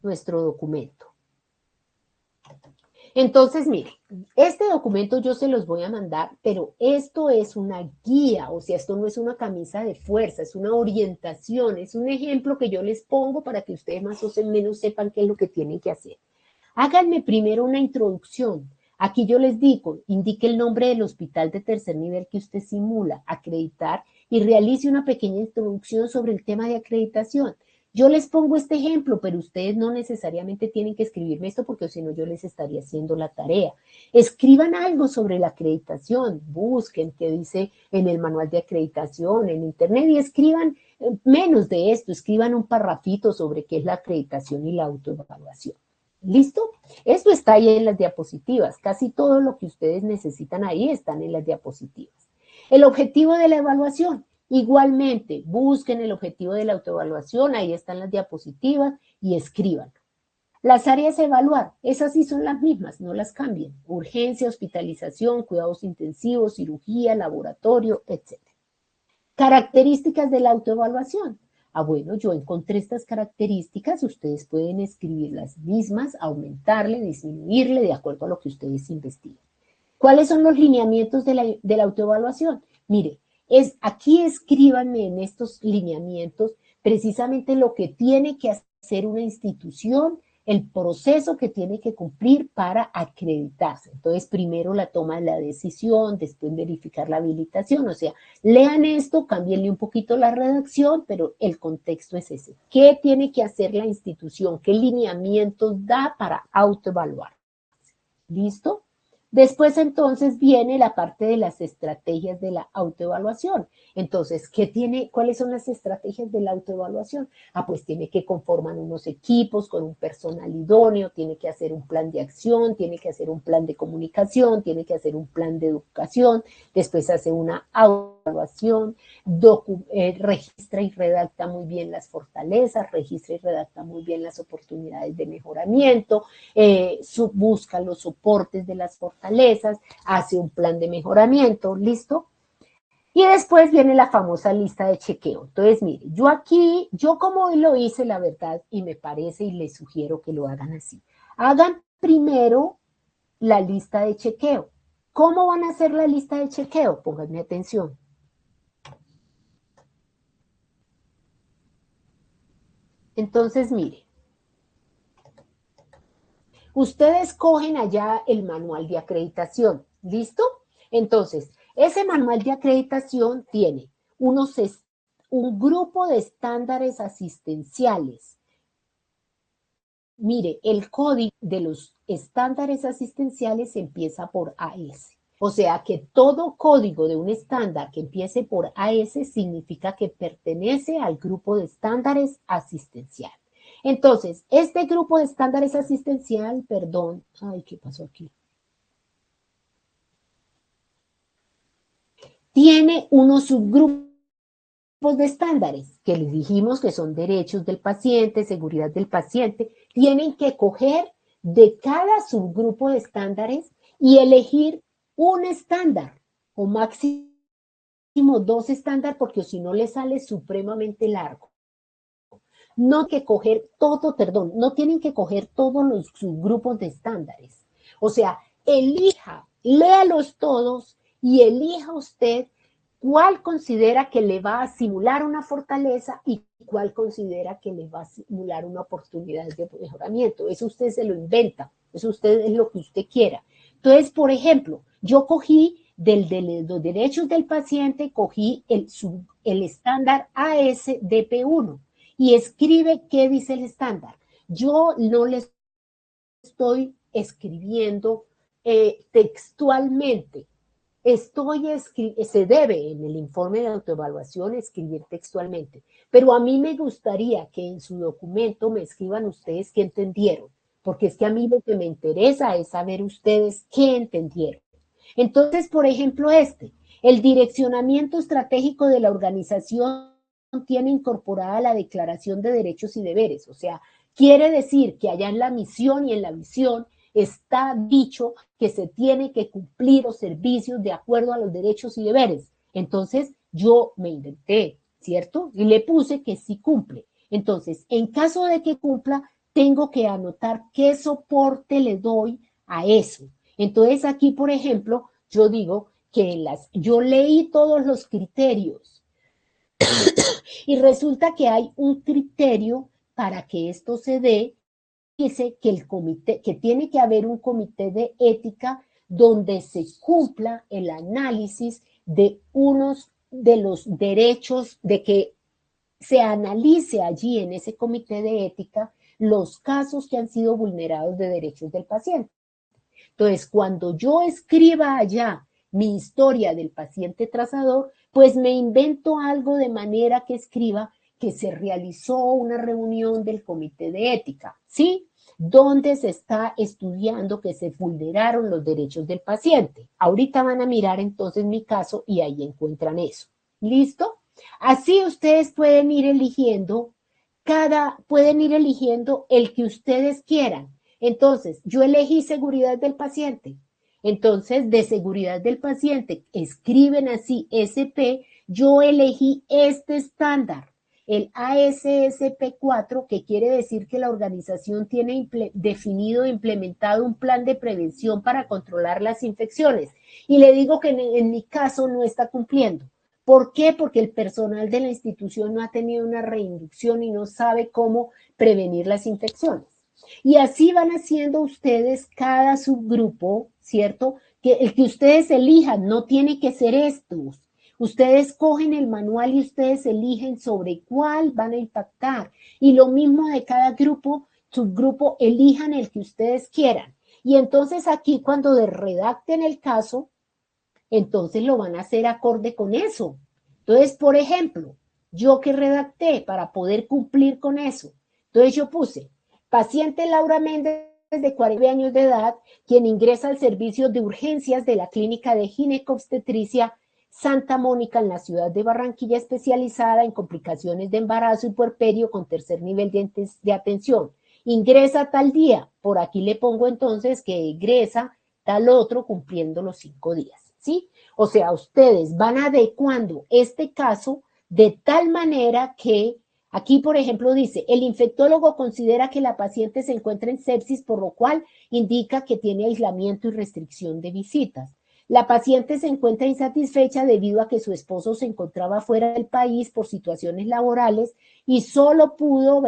nuestro documento. Entonces, mire, este documento yo se los voy a mandar, pero esto es una guía, o sea, esto no es una camisa de fuerza, es una orientación, es un ejemplo que yo les pongo para que ustedes más o menos sepan qué es lo que tienen que hacer. Háganme primero una introducción. Aquí yo les digo, indique el nombre del hospital de tercer nivel que usted simula, acreditar y realice una pequeña introducción sobre el tema de acreditación. Yo les pongo este ejemplo, pero ustedes no necesariamente tienen que escribirme esto porque si no yo les estaría haciendo la tarea. Escriban algo sobre la acreditación, busquen qué dice en el manual de acreditación, en internet y escriban menos de esto, escriban un parrafito sobre qué es la acreditación y la autoevaluación. ¿Listo? Esto está ahí en las diapositivas. Casi todo lo que ustedes necesitan ahí están en las diapositivas. El objetivo de la evaluación. Igualmente, busquen el objetivo de la autoevaluación. Ahí están las diapositivas y escriban. Las áreas a evaluar, esas sí son las mismas, no las cambien. Urgencia, hospitalización, cuidados intensivos, cirugía, laboratorio, etc. Características de la autoevaluación. Bueno, yo encontré estas características, ustedes pueden escribir las mismas, aumentarle, disminuirle, de acuerdo a lo que ustedes investiguen. ¿Cuáles son los lineamientos de la autoevaluación? Mire, aquí escríbanme en estos lineamientos precisamente lo que tiene que hacer una institución, el proceso que tiene que cumplir para acreditarse. Entonces, primero la toma de la decisión, después verificar la habilitación. O sea, lean esto, cámbienle un poquito la redacción, pero el contexto es ese. ¿Qué tiene que hacer la institución? ¿Qué lineamientos da para autoevaluar? ¿Listo? Después entonces viene la parte de las estrategias de la autoevaluación. Entonces, ¿cuáles son las estrategias de la autoevaluación? Pues tiene que conformar unos equipos con un personal idóneo, tiene que hacer un plan de acción, tiene que hacer un plan de comunicación, tiene que hacer un plan de educación, después hace una autoevaluación, registra y redacta muy bien las fortalezas, registra y redacta muy bien las oportunidades de mejoramiento, busca los soportes de las fortalezas, hace un plan de mejoramiento, ¿listo? Y después viene la famosa lista de chequeo. Entonces, mire, yo como hoy lo hice, la verdad, y me parece y les sugiero que lo hagan así. Hagan primero la lista de chequeo. ¿Cómo van a hacer la lista de chequeo? Pónganme atención. Entonces, mire, ustedes cogen allá el manual de acreditación, ¿listo? Entonces, Ese manual de acreditación tiene un grupo de estándares asistenciales. Mire, el código de los estándares asistenciales empieza por AS. O sea que todo código de un estándar que empiece por AS significa que pertenece al grupo de estándares asistencial. Entonces, este grupo de estándares asistencial, perdón, ay, ¿qué pasó aquí? Tiene unos subgrupos de estándares que les dijimos que son derechos del paciente, seguridad del paciente. Tienen que coger de cada subgrupo de estándares y elegir un estándar o máximo 2 estándares porque si no les sale supremamente largo. No que coger todo, perdón, no tienen que coger todos los subgrupos de estándares. O sea, elija, léalos todos y elija usted cuál considera que le va a simular una fortaleza y cuál considera que le va a simular una oportunidad de mejoramiento. Eso usted se lo inventa, eso usted es lo que usted quiera. Entonces, por ejemplo, yo cogí de los derechos del paciente, cogí el estándar ASDP1 y escribe qué dice el estándar. Yo no les estoy escribiendo textualmente. Se debe en el informe de autoevaluación escribir textualmente, pero a mí me gustaría que en su documento me escriban ustedes qué entendieron, porque es que a mí lo que me interesa es saber ustedes qué entendieron. Entonces, por ejemplo, el direccionamiento estratégico de la organización tiene incorporada la Declaración de Derechos y Deberes, o sea, quiere decir que allá en la misión y en la visión está dicho que se tiene que cumplir los servicios de acuerdo a los derechos y deberes. Entonces, yo me inventé, ¿cierto? Y le puse que sí cumple. Entonces, en caso de que cumpla, tengo que anotar qué soporte le doy a eso. Entonces, aquí, por ejemplo, yo digo que yo leí todos los criterios y resulta que hay un criterio para que esto se dé. Dice que que tiene que haber un comité de ética donde se cumpla el análisis de unos de los derechos, de que se analice allí en ese comité de ética los casos que han sido vulnerados de derechos del paciente. Entonces, cuando yo escriba allá mi historia del paciente trazador, pues me invento algo de manera que escriba que se realizó una reunión del comité de ética, ¿sí? Donde se está estudiando que se vulneraron los derechos del paciente. Ahorita van a mirar entonces mi caso y ahí encuentran eso. ¿Listo? Así ustedes pueden ir eligiendo el que ustedes quieran. Entonces, yo elegí seguridad del paciente. Entonces, de seguridad del paciente, escriben así SP, yo elegí este estándar, el ASSP4, que quiere decir que la organización tiene definido e implementado un plan de prevención para controlar las infecciones. Y le digo que en mi caso no está cumpliendo. ¿Por qué? Porque el personal de la institución no ha tenido una reinducción y no sabe cómo prevenir las infecciones. Y así van haciendo ustedes cada subgrupo, ¿cierto? Que el que ustedes elijan no tiene que ser estos. Ustedes cogen el manual y ustedes eligen sobre cuál van a impactar. Y lo mismo de cada grupo, subgrupo, elijan el que ustedes quieran. Y entonces aquí cuando redacten el caso, entonces lo van a hacer acorde con eso. Entonces, por ejemplo, yo que redacté para poder cumplir con eso. Entonces yo puse, paciente Laura Méndez de 40 años de edad, quien ingresa al servicio de urgencias de la clínica de ginecobstetricia Santa Mónica en la ciudad de Barranquilla, especializada en complicaciones de embarazo y puerperio con tercer nivel de atención. Ingresa tal día, por aquí le pongo entonces que ingresa tal otro cumpliendo los 5 días, ¿sí? O sea, ustedes van adecuando este caso de tal manera que aquí, por ejemplo, dice, el infectólogo considera que la paciente se encuentra en sepsis, por lo cual indica que tiene aislamiento y restricción de visitas. La paciente se encuentra insatisfecha debido a que su esposo se encontraba fuera del país por situaciones laborales y solo pidió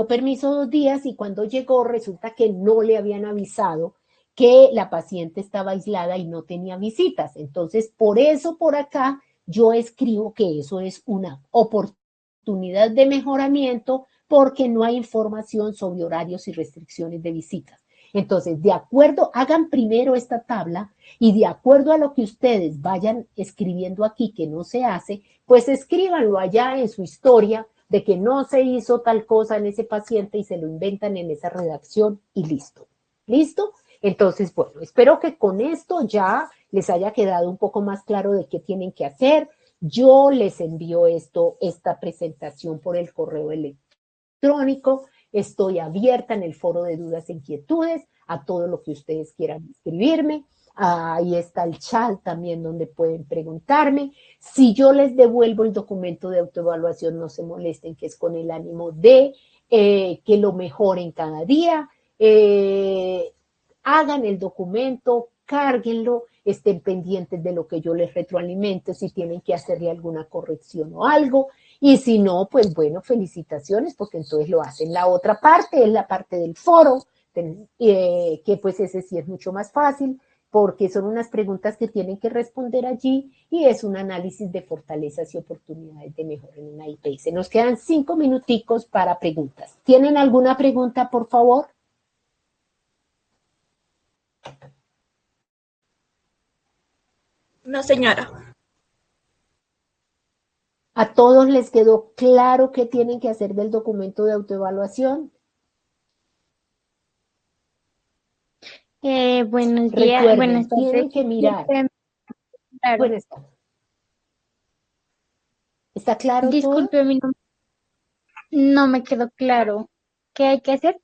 permiso 2 días y cuando llegó resulta que no le habían avisado que la paciente estaba aislada y no tenía visitas. Entonces, por eso por acá yo escribo que eso es una oportunidad de mejoramiento porque no hay información sobre horarios y restricciones de visitas. Entonces, de acuerdo, hagan primero esta tabla y de acuerdo a lo que ustedes vayan escribiendo aquí que no se hace, pues escríbanlo allá en su historia de que no se hizo tal cosa en ese paciente y se lo inventan en esa redacción y listo. ¿Listo? Entonces, bueno, espero que con esto ya les haya quedado un poco más claro de qué tienen que hacer. Yo les envío esta presentación por el correo electrónico. Estoy abierta en el foro de dudas e inquietudes a todo lo que ustedes quieran escribirme. Ahí está el chat también donde pueden preguntarme. Si yo les devuelvo el documento de autoevaluación, no se molesten, que es con el ánimo de que lo mejoren cada día. Hagan el documento, cárguenlo, estén pendientes de lo que yo les retroalimente, si tienen que hacerle alguna corrección o algo, y si no, pues bueno, felicitaciones, porque entonces lo hacen. La otra parte es la parte del foro, que pues ese sí es mucho más fácil, porque son unas preguntas que tienen que responder allí y es un análisis de fortalezas y oportunidades de mejora en una IPS. Nos quedan 5 minuticos para preguntas. ¿Tienen alguna pregunta, por favor? No, señora. ¿A todos les quedó claro qué tienen que hacer del documento de autoevaluación? Buenos días, Recuerden, buenas tardes. tienen que mirar. Claro. Bueno, ¿está claro todo? Disculpe, no me quedó claro. ¿Qué hay que hacer?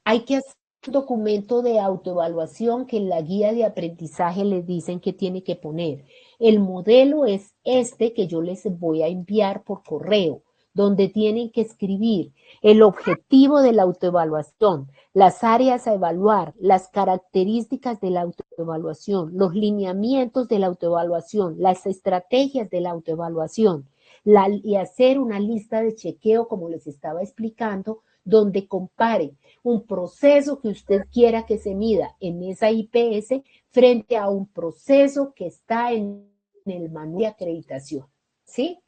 Hay que hacer un documento de autoevaluación que en la guía de aprendizaje les dicen que tiene que poner. El modelo es este que yo les voy a enviar por correo, donde tienen que escribir el objetivo de la autoevaluación, las áreas a evaluar, las características de la autoevaluación, los lineamientos de la autoevaluación, las estrategias de la autoevaluación, y hacer una lista de chequeo, como les estaba explicando, donde compare un proceso que usted quiera que se mida en esa IPS frente a un proceso que está en el manual de acreditación, ¿sí?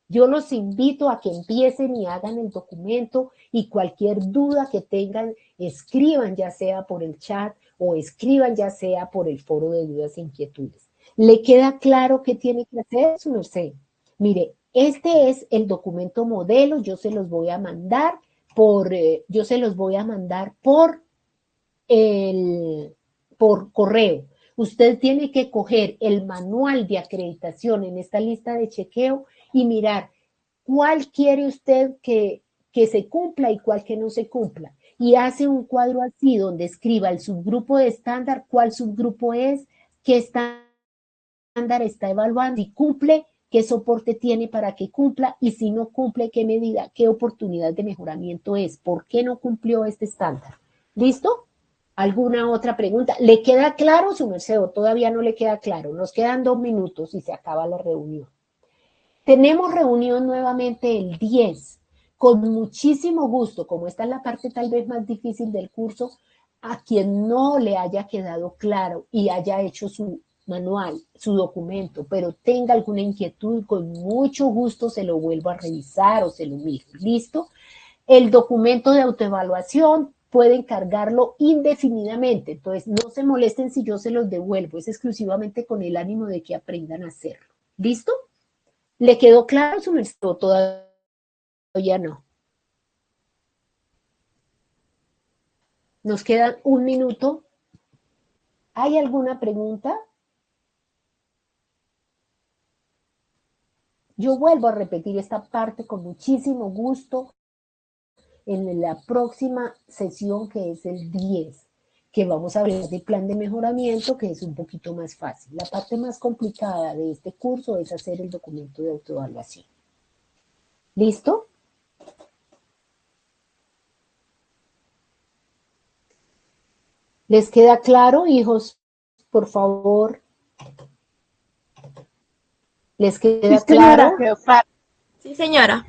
Yo los invito a que empiecen y hagan el documento y cualquier duda que tengan, escriban ya sea por el chat o escriban ya sea por el foro de dudas e inquietudes. ¿Le queda claro qué tiene que hacer, su merced? Mire, este es el documento modelo, yo se los voy a mandar por correo. Usted tiene que coger el manual de acreditación en esta lista de chequeo y mirar cuál quiere usted que se cumpla y cuál que no se cumpla. Y hace un cuadro así donde escriba el subgrupo de estándar, cuál subgrupo es, qué estándar está evaluando y cumple, qué soporte tiene para que cumpla y si no cumple, qué medida, qué oportunidad de mejoramiento es, por qué no cumplió este estándar. ¿Listo? ¿Alguna otra pregunta? ¿Le queda claro, su merced, o todavía no le queda claro? Nos quedan 2 minutos y se acaba la reunión. Tenemos reunión nuevamente el 10. Con muchísimo gusto, como esta es la parte tal vez más difícil del curso, a quien no le haya quedado claro y haya hecho su manual, su documento, pero tenga alguna inquietud, con mucho gusto se lo vuelvo a revisar o se lo miro. ¿Listo? El documento de autoevaluación pueden cargarlo indefinidamente, entonces no se molesten si yo se los devuelvo, es exclusivamente con el ánimo de que aprendan a hacerlo. ¿Listo? ¿Le quedó claro, su merced, o todavía no? Nos queda 1 minuto. ¿Hay alguna pregunta? Yo vuelvo a repetir esta parte con muchísimo gusto en la próxima sesión, que es el 10, que vamos a hablar de plan de mejoramiento, que es un poquito más fácil. La parte más complicada de este curso es hacer el documento de autoevaluación. ¿Listo? ¿Les queda claro, hijos? Por favor. ¿Les queda Sí, señora, claro? quedó claro. Sí, señora.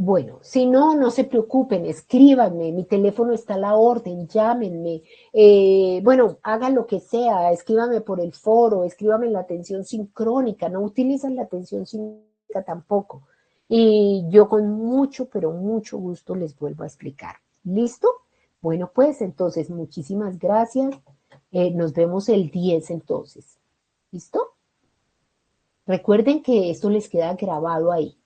Bueno, si no, no se preocupen, escríbanme, mi teléfono está a la orden, llámenme, bueno, hagan lo que sea, escríbanme por el foro, escríbanme en la atención sincrónica, no utilizan la atención sincrónica tampoco. Y yo con mucho, pero mucho gusto les vuelvo a explicar. ¿Listo? Bueno, pues entonces, muchísimas gracias. Nos vemos el 10 entonces. ¿Listo? Recuerden que esto les queda grabado ahí.